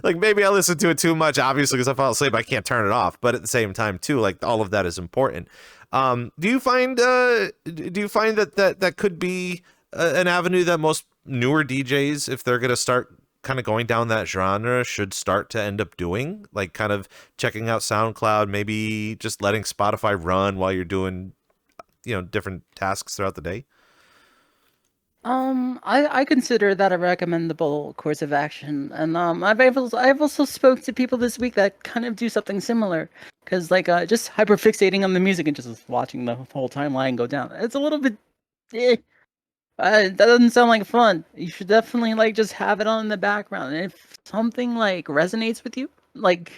like maybe I listen to it too much, obviously, because I fall asleep. I can't turn it off. But at the same time, too, like all of that is important. Do you find that could be an avenue that most newer DJs, if they're going to start kind of going down that genre, should start to end up doing, like kind of checking out SoundCloud, maybe just letting Spotify run while you're doing, different tasks throughout the day? I consider that a recommendable course of action, and I've also spoke to people this week that kind of do something similar, because like just hyperfixating on the music and just watching the whole timeline go down, it's a little bit. That doesn't sound like fun. You should definitely like just have it on in the background. And if something like resonates with you, like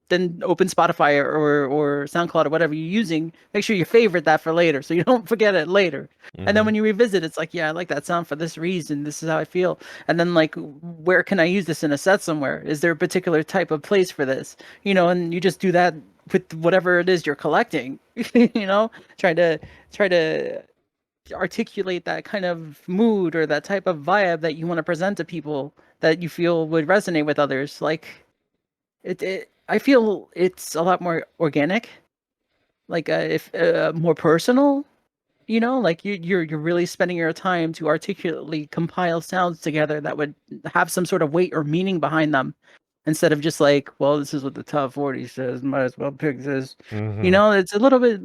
then open Spotify or SoundCloud or whatever you're using. Make sure you favorite that for later, so you don't forget it later. And then when you revisit, it's like, yeah, I like that sound for this reason. This is how I feel. And then like, where can I use this in a set somewhere? Is there a particular type of place for this? And you just do that with whatever it is you're collecting. Try to articulate that kind of mood or that type of vibe that you want to present to people that you feel would resonate with others. Like I feel it's a lot more organic, like if more personal. Like you're really spending your time to articulately compile sounds together that would have some sort of weight or meaning behind them, instead of just like, well, this is what the top 40 says, might as well pick this. It's a little bit,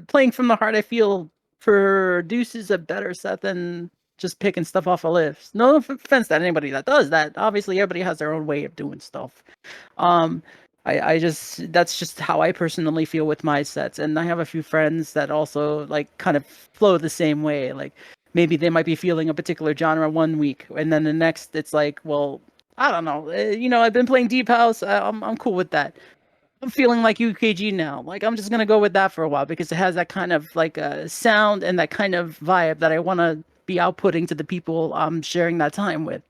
playing from the heart, I feel, produces a better set than just picking stuff off a list. No offense to anybody that does that. Obviously, everybody has their own way of doing stuff. Um, I just that's just how I personally feel with my sets, and I have a few friends that also like kind of flow the same way. Like maybe they might be feeling a particular genre one week, and then the next it's like, well, I don't know. I've been playing deep house. I'm cool with that. I'm feeling like UKG now. Like I'm just gonna go with that for a while because it has that kind of like sound and that kind of vibe that I want to be outputting to the people I'm sharing that time with.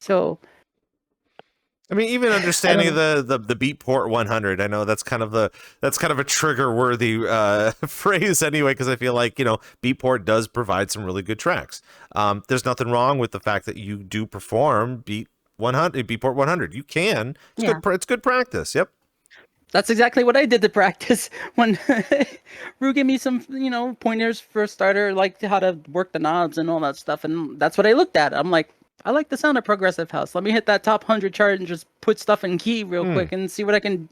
So I mean, even understanding the Beatport 100, I know that's kind of a trigger worthy phrase anyway, because I feel like, Beatport does provide some really good tracks. There's nothing wrong with the fact that you do perform Beatport 100. You can. It's Yeah. good. It's good practice. Yep. That's exactly what I did to practice when Rue gave me some, pointers for a starter, like how to work the knobs and all that stuff. And that's what I looked at. I'm like, I like the sound of progressive house. Let me hit that top 100 chart and just put stuff in key real quick and see what I can,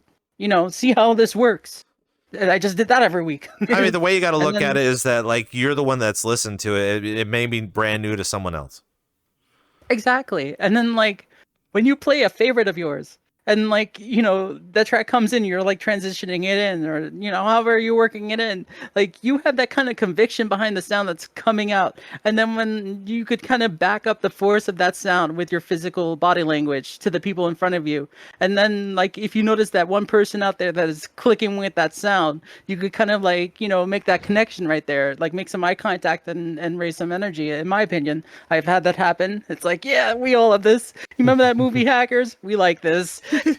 see how this works. And I just did that every week. I mean, the way you got to look at it is that, like, you're the one that's listened to it. It may be brand new to someone else. Exactly. And then, like, when you play a favorite of yours, and like, that track comes in, you're like transitioning it in, or however you're working it in, like you have that kind of conviction behind the sound that's coming out. And then when you could kind of back up the force of that sound with your physical body language to the people in front of you, and then like if you notice that one person out there that is clicking with that sound, you could kind of like make that connection right there, like make some eye contact and raise some energy. In my opinion, I've had that happen. It's like, yeah, we all have this. You remember that movie Hackers? We like this. I've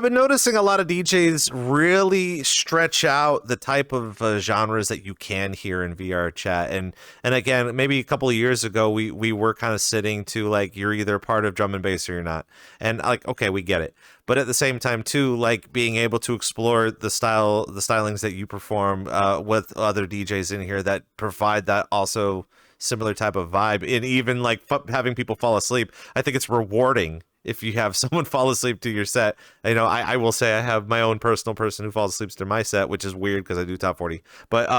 been noticing a lot of DJs really stretch out the type of genres that you can hear in VRChat. And again, maybe a couple of years ago, we were kind of sitting to like, you're either part of drum and bass or you're not. And like, okay, we get it. But at the same time, too, like being able to explore the stylings that you perform with other DJs in here that provide that also similar type of vibe, and even like having people fall asleep. I think it's rewarding if you have someone fall asleep to your set. I will say I have my own personal person who falls asleep to my set, which is weird because I do top 40. But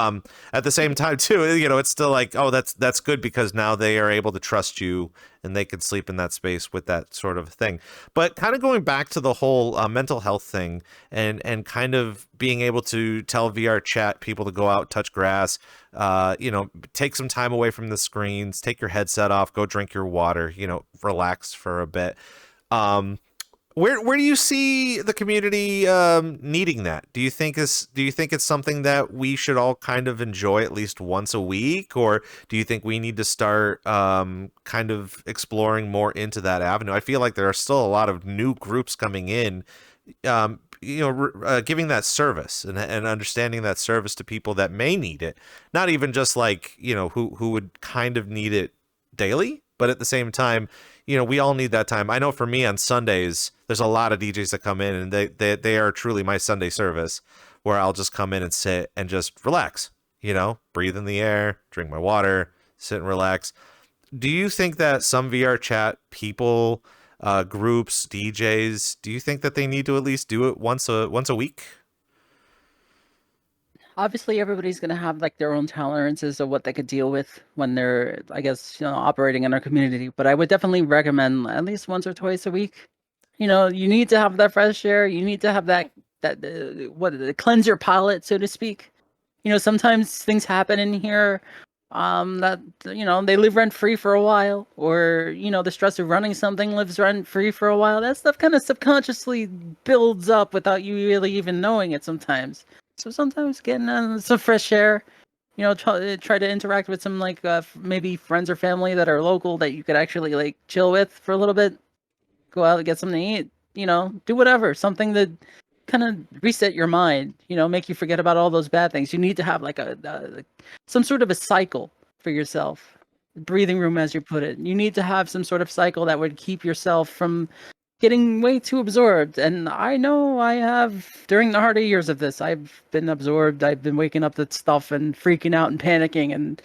at the same time too, it's still like, oh, that's good because now they are able to trust you and they can sleep in that space with that sort of thing. But kind of going back to the whole mental health thing and kind of being able to tell VRChat people to go out, touch grass, take some time away from the screens, take your headset off, go drink your water, relax for a bit. Where do you see the community needing that? Do you think it's something that we should all kind of enjoy at least once a week, or do you think we need to start kind of exploring more into that avenue? I feel like there are still a lot of new groups coming in, giving that service and understanding that service to people that may need it, not even just like who would kind of need it daily, but at the same time, we all need that time. I know for me on Sundays, there's a lot of DJs that come in and they are truly my Sunday service, where I'll just come in and sit and just relax, breathe in the air, drink my water, sit and relax. Do you think that some VRChat people, groups, DJs, do you think that they need to at least do it once a week? Obviously everybody's going to have like their own tolerances of what they could deal with when they're, I guess, operating in our community, but I would definitely recommend at least once or twice a week. You need to have that fresh air. You need to have that cleanse your palate, so to speak. Sometimes things happen in here that they live rent free for a while, or the stress of running something lives rent free for a while. That stuff kind of subconsciously builds up without you really even knowing it sometimes. So sometimes getting some fresh air, try to interact with some like maybe friends or family that are local that you could actually like chill with for a little bit. Go out and get something to eat, do whatever, something that kind of reset your mind, make you forget about all those bad things. You need to have like some sort of a cycle for yourself, breathing room, as you put it. You need to have some sort of cycle that would keep yourself from getting way too absorbed. And I know I have, during the harder years of this, I've been absorbed. I've been waking up to stuff and freaking out and panicking, and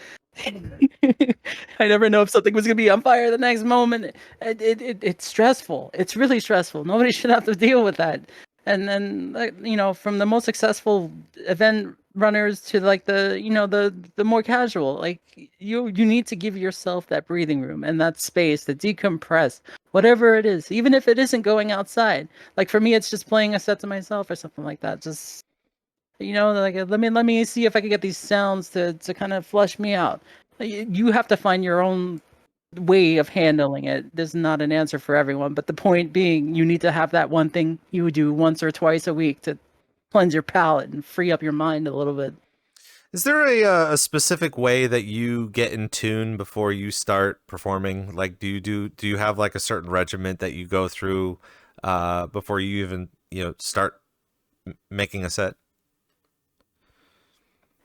I never know if something was gonna be on fire the next moment. It's stressful. It's really stressful. Nobody should have to deal with that. And then from the most successful event runners to like the more casual, like you need to give yourself that breathing room and that space to decompress, whatever it is, even if it isn't going outside. Like for me, it's just playing a set to myself or something like that. Just like let me see if I can get these sounds to kind of flush me out. You have to find your own way of handling it. There's not an answer for everyone, but the point being, you need to have that one thing you do once or twice a week to cleanse your palate and free up your mind a little bit. Is there a specific way that you get in tune before you start performing? Like, do you have like a certain regiment that you go through before you even start making a set?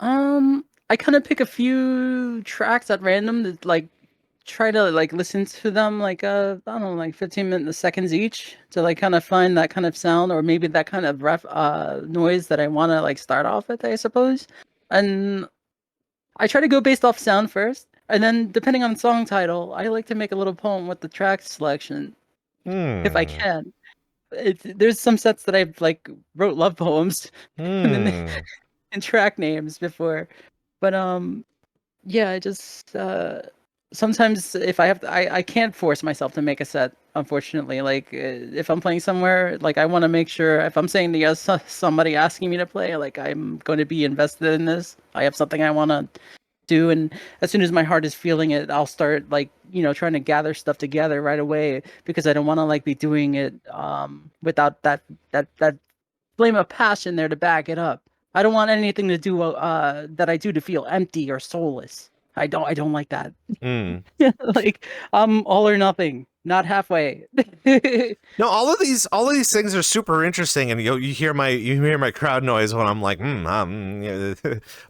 I kind of pick a few tracks at random to like try to like listen to them like I don't know, like 15 seconds each to like kind of find that kind of sound or maybe that kind of noise that I want to like start off with, I suppose. And I try to go based off sound first, and then depending on song title, I like to make a little poem with the track selection if I Hmm. can. There's some sets that I've like wrote love poems and then Hmm. and track names before, but yeah, I just sometimes if I have to, I can't force myself to make a set. Unfortunately, like if I'm playing somewhere, like I want to make sure if I'm saying yes, somebody asking me to play, like I'm going to be invested in this. I have something I want to do, and as soon as my heart is feeling it, I'll start like trying to gather stuff together right away because I don't want to like be doing it without that flame of passion there to back it up. I don't want anything to do that I do to feel empty or soulless. I don't like that. Hmm. Like I'm all or nothing, not halfway. No, all of these things are super interesting, and you hear my crowd noise when I'm like, yeah.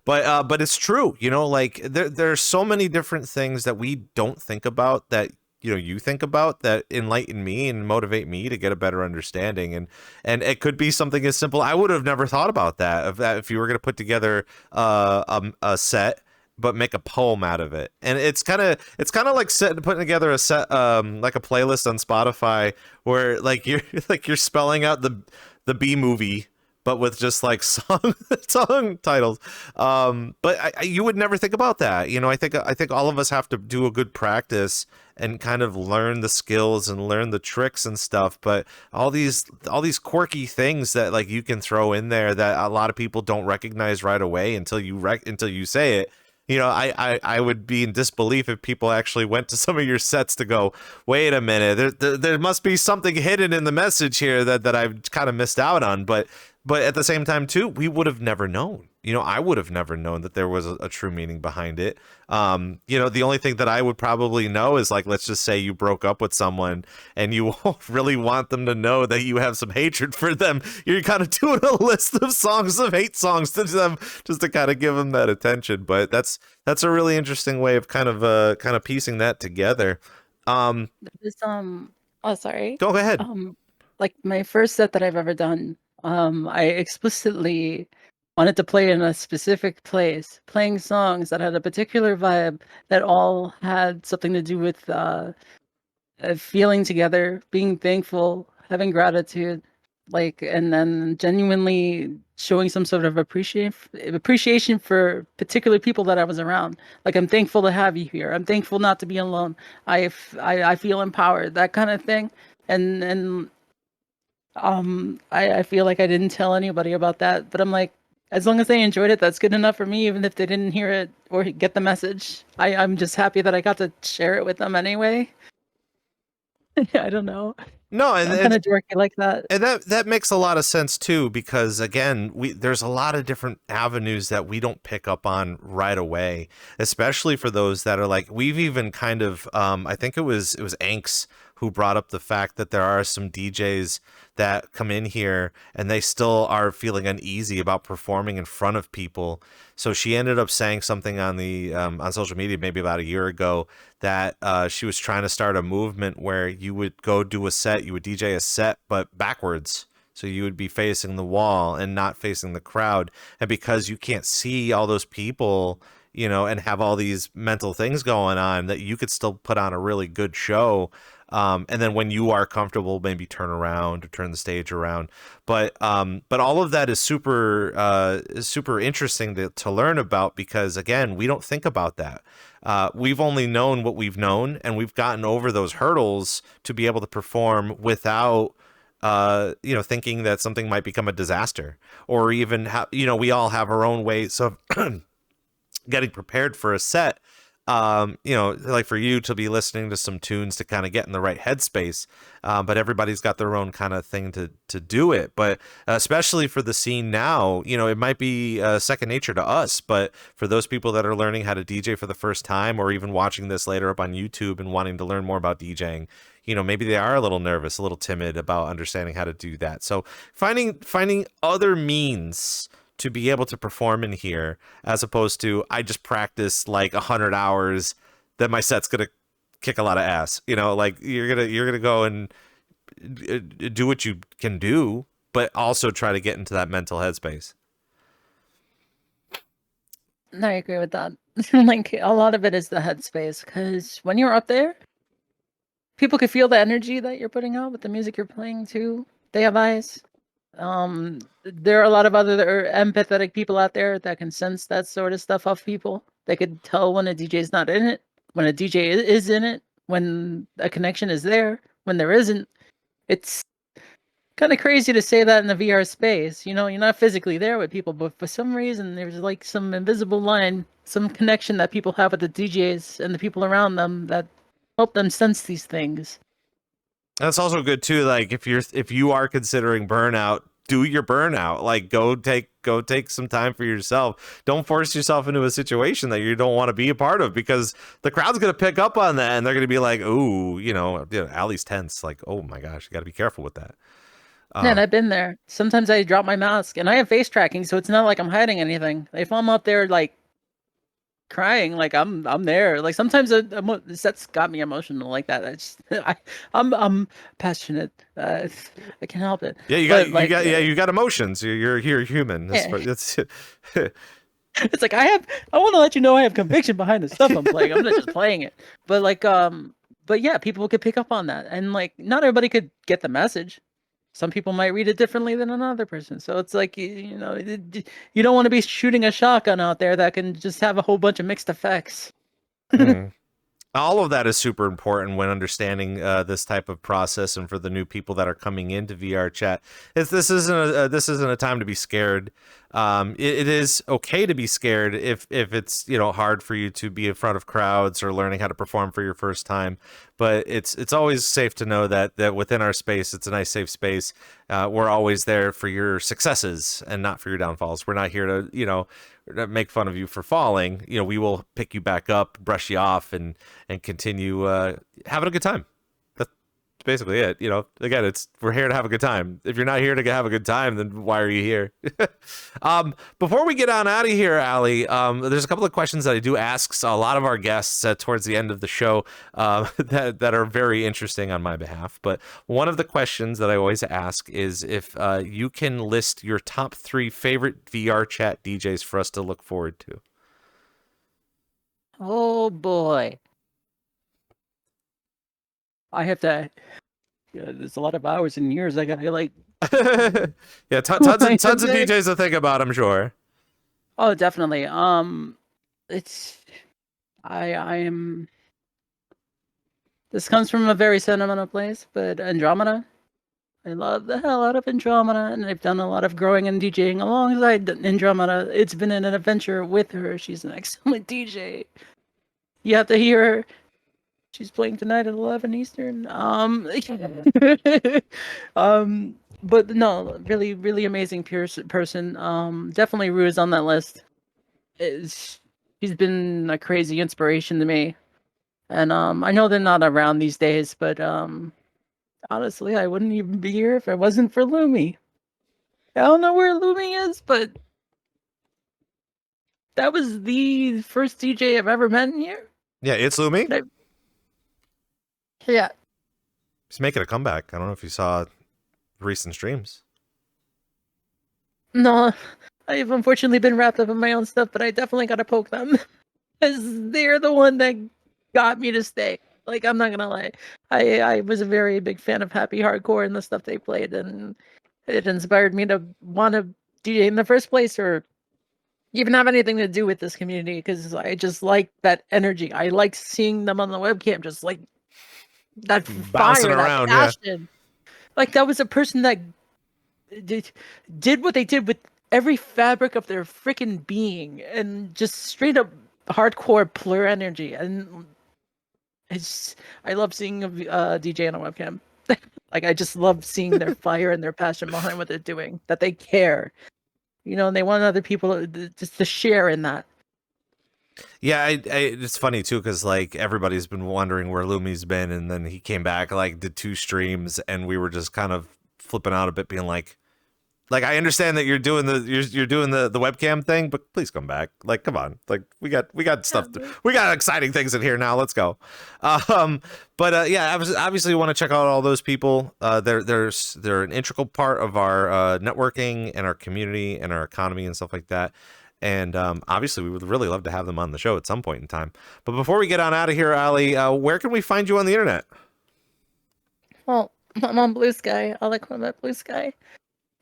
But it's true, like there's so many different things that we don't think about that you think about that enlighten me and motivate me to get a better understanding, and it could be something as simple. I would have never thought about if you were going to put together a set but make a poem out of it. And it's kind of like putting together a set like a playlist on Spotify where like you're like you're spelling out the B movie but with just like song titles. But you would never think about that. I think all of us have to do a good practice and kind of learn the skills and learn the tricks and stuff, but all these quirky things that like you can throw in there that a lot of people don't recognize right away until you say it. I would be in disbelief if people actually went to some of your sets to go, wait a minute, there must be something hidden in the message here that I've kind of missed out on. But at the same time, too, we would have never known. I would have never known that there was a true meaning behind it. The only thing that I would probably know is like, let's just say you broke up with someone and you won't really want them to know that you have some hatred for them. You're kind of doing a list of songs of hate songs to them just to kind of give them that attention. But that's a really interesting way of kind of piecing that together. This oh sorry. Go ahead. Like my first set that I've ever done, I explicitly wanted to play in a specific place, playing songs that had a particular vibe that all had something to do with feeling together, being thankful, having gratitude, like, and then genuinely showing some sort of appreciation for particular people that I was around. Like, I'm thankful to have you here. I'm thankful not to be alone. I feel empowered, that kind of thing. And I feel like I didn't tell anybody about that, but I'm like, as long as they enjoyed it, that's good enough for me, even if they didn't hear it or get the message. I'm just happy that I got to share it with them anyway. I don't know. No, I'm kind of dorky like that. and that makes a lot of sense too, because again, there's a lot of different avenues that we don't pick up on right away, especially for those that are like, we've even kind of I think it was Anks who brought up the fact that there are some DJs that come in here and they still are feeling uneasy about performing in front of people. So she ended up saying something on the on social media maybe about a year ago that she was trying to start a movement where you would go do a set, you would DJ a set, but backwards. So you would be facing the wall and not facing the crowd. And because you can't see all those people, and have all these mental things going on, that you could still put on a really good show. And then when you are comfortable, maybe turn around or turn the stage around. But all of that is super interesting to learn about, because again, we don't think about that. We've only known what we've known, and we've gotten over those hurdles to be able to perform without thinking that something might become a disaster, or even we all have our own ways of getting prepared for a set. You know, like for you to be listening to some tunes to kind of get in the right headspace. But everybody's got their own kind of thing to do it. But especially for the scene now, you know, it might be second nature to us. But for those people that are learning how to DJ for the first time, or even watching this later up on YouTube and wanting to learn more about DJing, you know, maybe they are a little nervous, a little timid about understanding how to do that. So finding other means to be able to perform in here, as opposed to I just practice like 100 hours, then my set's gonna kick a lot of ass. You know, like you're gonna go and do what you can do, but also try to get into that mental headspace. I agree with that. Like a lot of it is the headspace, because when you're up there, people can feel the energy that you're putting out with the music you're playing too. They have eyes. There are a lot of other empathetic people out there that can sense that sort of stuff off people. They could tell when a DJ is not in it, when a DJ is in it, when a connection is there, when there isn't. It's kind of crazy to say that in the VR space. You know, you're not physically there with people, but for some reason there's like some invisible line, some connection that people have with the DJs and the people around them that help them sense these things. That's also good too. Like if you are considering burnout, do your burnout. Like go take some time for yourself. Don't force yourself into a situation that you don't want to be a part of, because the crowd's gonna pick up on that and they're gonna be like, "Ooh, you know, Allie's tense." Like, "Oh my gosh, you got to be careful with that." Man, I've been there. Sometimes I drop my mask, and I have face tracking, so it's not like I'm hiding anything. If I'm up there like crying, like I'm there. Like sometimes the sets got me emotional like that. I'm passionate. I can't help it. Yeah, you got emotions. You're human. That's it's like I want to let you know I have conviction behind the stuff I'm playing. I'm not just playing it. But like but yeah, people could pick up on that, and like not everybody could get the message. Some people might read it differently than another person. So it's like, you know, you don't want to be shooting a shotgun out there that can just have a whole bunch of mixed effects. All of that is super important when understanding this type of process, and for the new people that are coming into VRChat, this isn't a time to be scared. It is okay to be scared if it's, you know, hard for you to be in front of crowds or learning how to perform for your first time. But it's always safe to know that within our space, it's a nice safe space. We're always there for your successes and not for your downfalls. We're not here to, you know, make fun of you for falling. You know, we will pick you back up, brush you off, and continue having a good time. That's basically it. You know, again, we're here to have a good time. If you're not here to have a good time, then why are you here? Before we get on out of here, Allie, there's a couple of questions that I do ask a lot of our guests towards the end of the show that are very interesting on my behalf. But one of the questions that I always ask is if you can list your top 3 favorite VRChat DJs for us to look forward to. Oh boy. I have to. Yeah, there's a lot of hours and years I gotta like. Yeah, tons of DJs to think about, I'm sure. Oh, definitely. It's I am. This comes from a very sentimental place, but Andromeda. I love the hell out of Andromeda, and I've done a lot of growing and DJing alongside Andromeda. It's been an adventure with her. She's an excellent DJ. You have to hear her. She's playing tonight at 11 Eastern. But no, really, really amazing person. Definitely Rue's on that list. She's been a crazy inspiration to me. And I know they're not around these days, but honestly, I wouldn't even be here if it wasn't for Lumi. I don't know where Lumi is, but that was the first DJ I've ever met in here. Yeah, it's Lumi. Yeah. He's making a comeback. I don't know if you saw recent streams. No, I've unfortunately been wrapped up in my own stuff, but I definitely gotta poke them. Because they're the one that got me to stay. Like, I'm not gonna lie. I was a very big fan of Happy Hardcore and the stuff they played, and it inspired me to want to DJ in the first place, or even have anything to do with this community, because I just like that energy. I like seeing them on the webcam, just like that Bouncing fire, around, that passion. Like, that was a person that did what they did with every fabric of their freaking being, and just straight up hardcore plur energy, and I love seeing a DJ on a webcam. Like, I just love seeing their fire and their passion behind what they're doing, that they care, and they want other people just to share in that. Yeah, it's funny too, because like everybody's been wondering where Lumi's been, and then he came back, like did 2 streams, and we were just kind of flipping out a bit, being like I understand that you're doing the webcam thing, but please come back. Like, come on, like we got stuff, we got exciting things in here now. Let's go. But yeah, obviously we want to check out all those people. They're an integral part of our networking and our community and our economy and stuff like that. And obviously, we would really love to have them on the show at some point in time. But before we get on out of here, Ali, where can we find you on the internet? Well, I'm on Blue Sky, Aliquem at Blue Sky.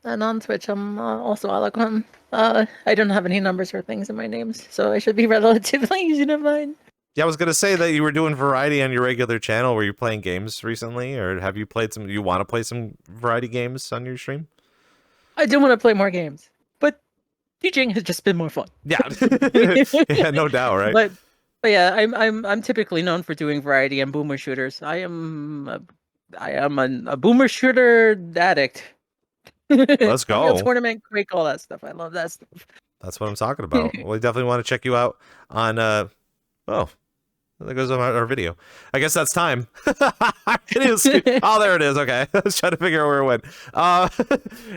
And on Twitch, I'm also Aliquem. I don't have any numbers or things in my names, so I should be relatively easy to find. Yeah, I was going to say that you were doing variety on your regular channel. Were you playing games recently? Or have you played some... You want to play some variety games on your stream? I do want to play more games. DJing has just been more fun. Yeah, yeah, no doubt, right? But yeah, I'm typically known for doing variety and boomer shooters. I am a boomer shooter addict. Let's go. Tournament, Quake, all that stuff. I love that stuff. That's what I'm talking about. We definitely want to check you out on oh, there goes our video. I guess that's time. It is. Oh, there it is. Okay. I was trying to figure out where it went.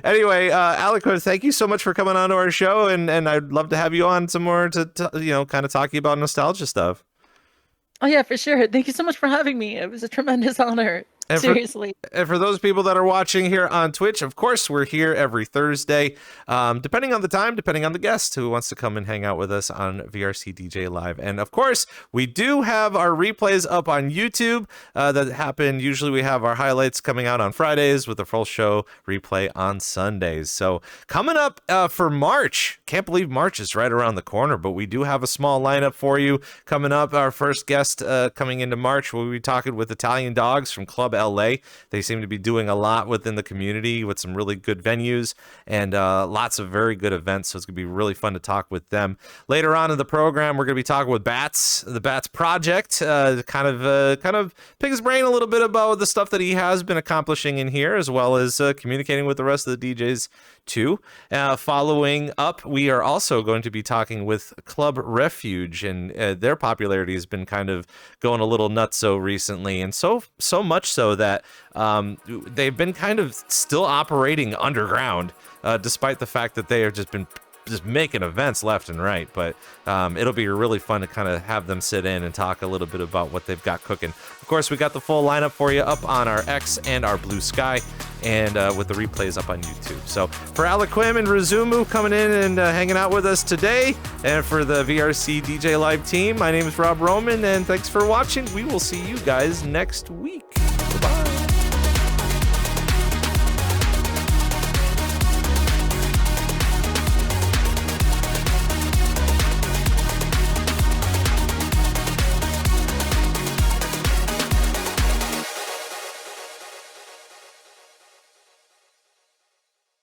Anyway, Aliquem, thank you so much for coming on to our show, and I'd love to have you on some more to kind of talk about nostalgia stuff. Oh yeah, for sure. Thank you so much for having me. It was a tremendous honor. And seriously. For those people that are watching here on Twitch, of course, we're here every Thursday, depending on the time, depending on the guest who wants to come and hang out with us on VRC DJ Live. And of course, we do have our replays up on YouTube that happen. Usually we have our highlights coming out on Fridays with the full show replay on Sundays. So coming up for March, can't believe March is right around the corner, but we do have a small lineup for you coming up. Our first guest coming into March, we'll be talking with Italian Dogs from Club LA. They seem to be doing a lot within the community with some really good venues and lots of very good events, so it's gonna be really fun to talk with them. Later on in the program, we're gonna be talking with Bats, the Bats Project, kind of pick his brain a little bit about the stuff that he has been accomplishing in here, as well as communicating with the rest of the DJs too. Following up, we are also going to be talking with Club Refuge, and their popularity has been kind of going a little nutso recently, and so much so that they've been kind of still operating underground, despite the fact that they have just making events left and right. But it'll be really fun to kind of have them sit in and talk a little bit about what they've got cooking. Of course, we got the full lineup for you up on our X and our Blue Sky, and with the replays up on YouTube. So for Aliquem and Rizumu coming in and hanging out with us today, and for the VRC DJ Live team, my name is Rob Roman, and thanks for watching. We will see you guys next week.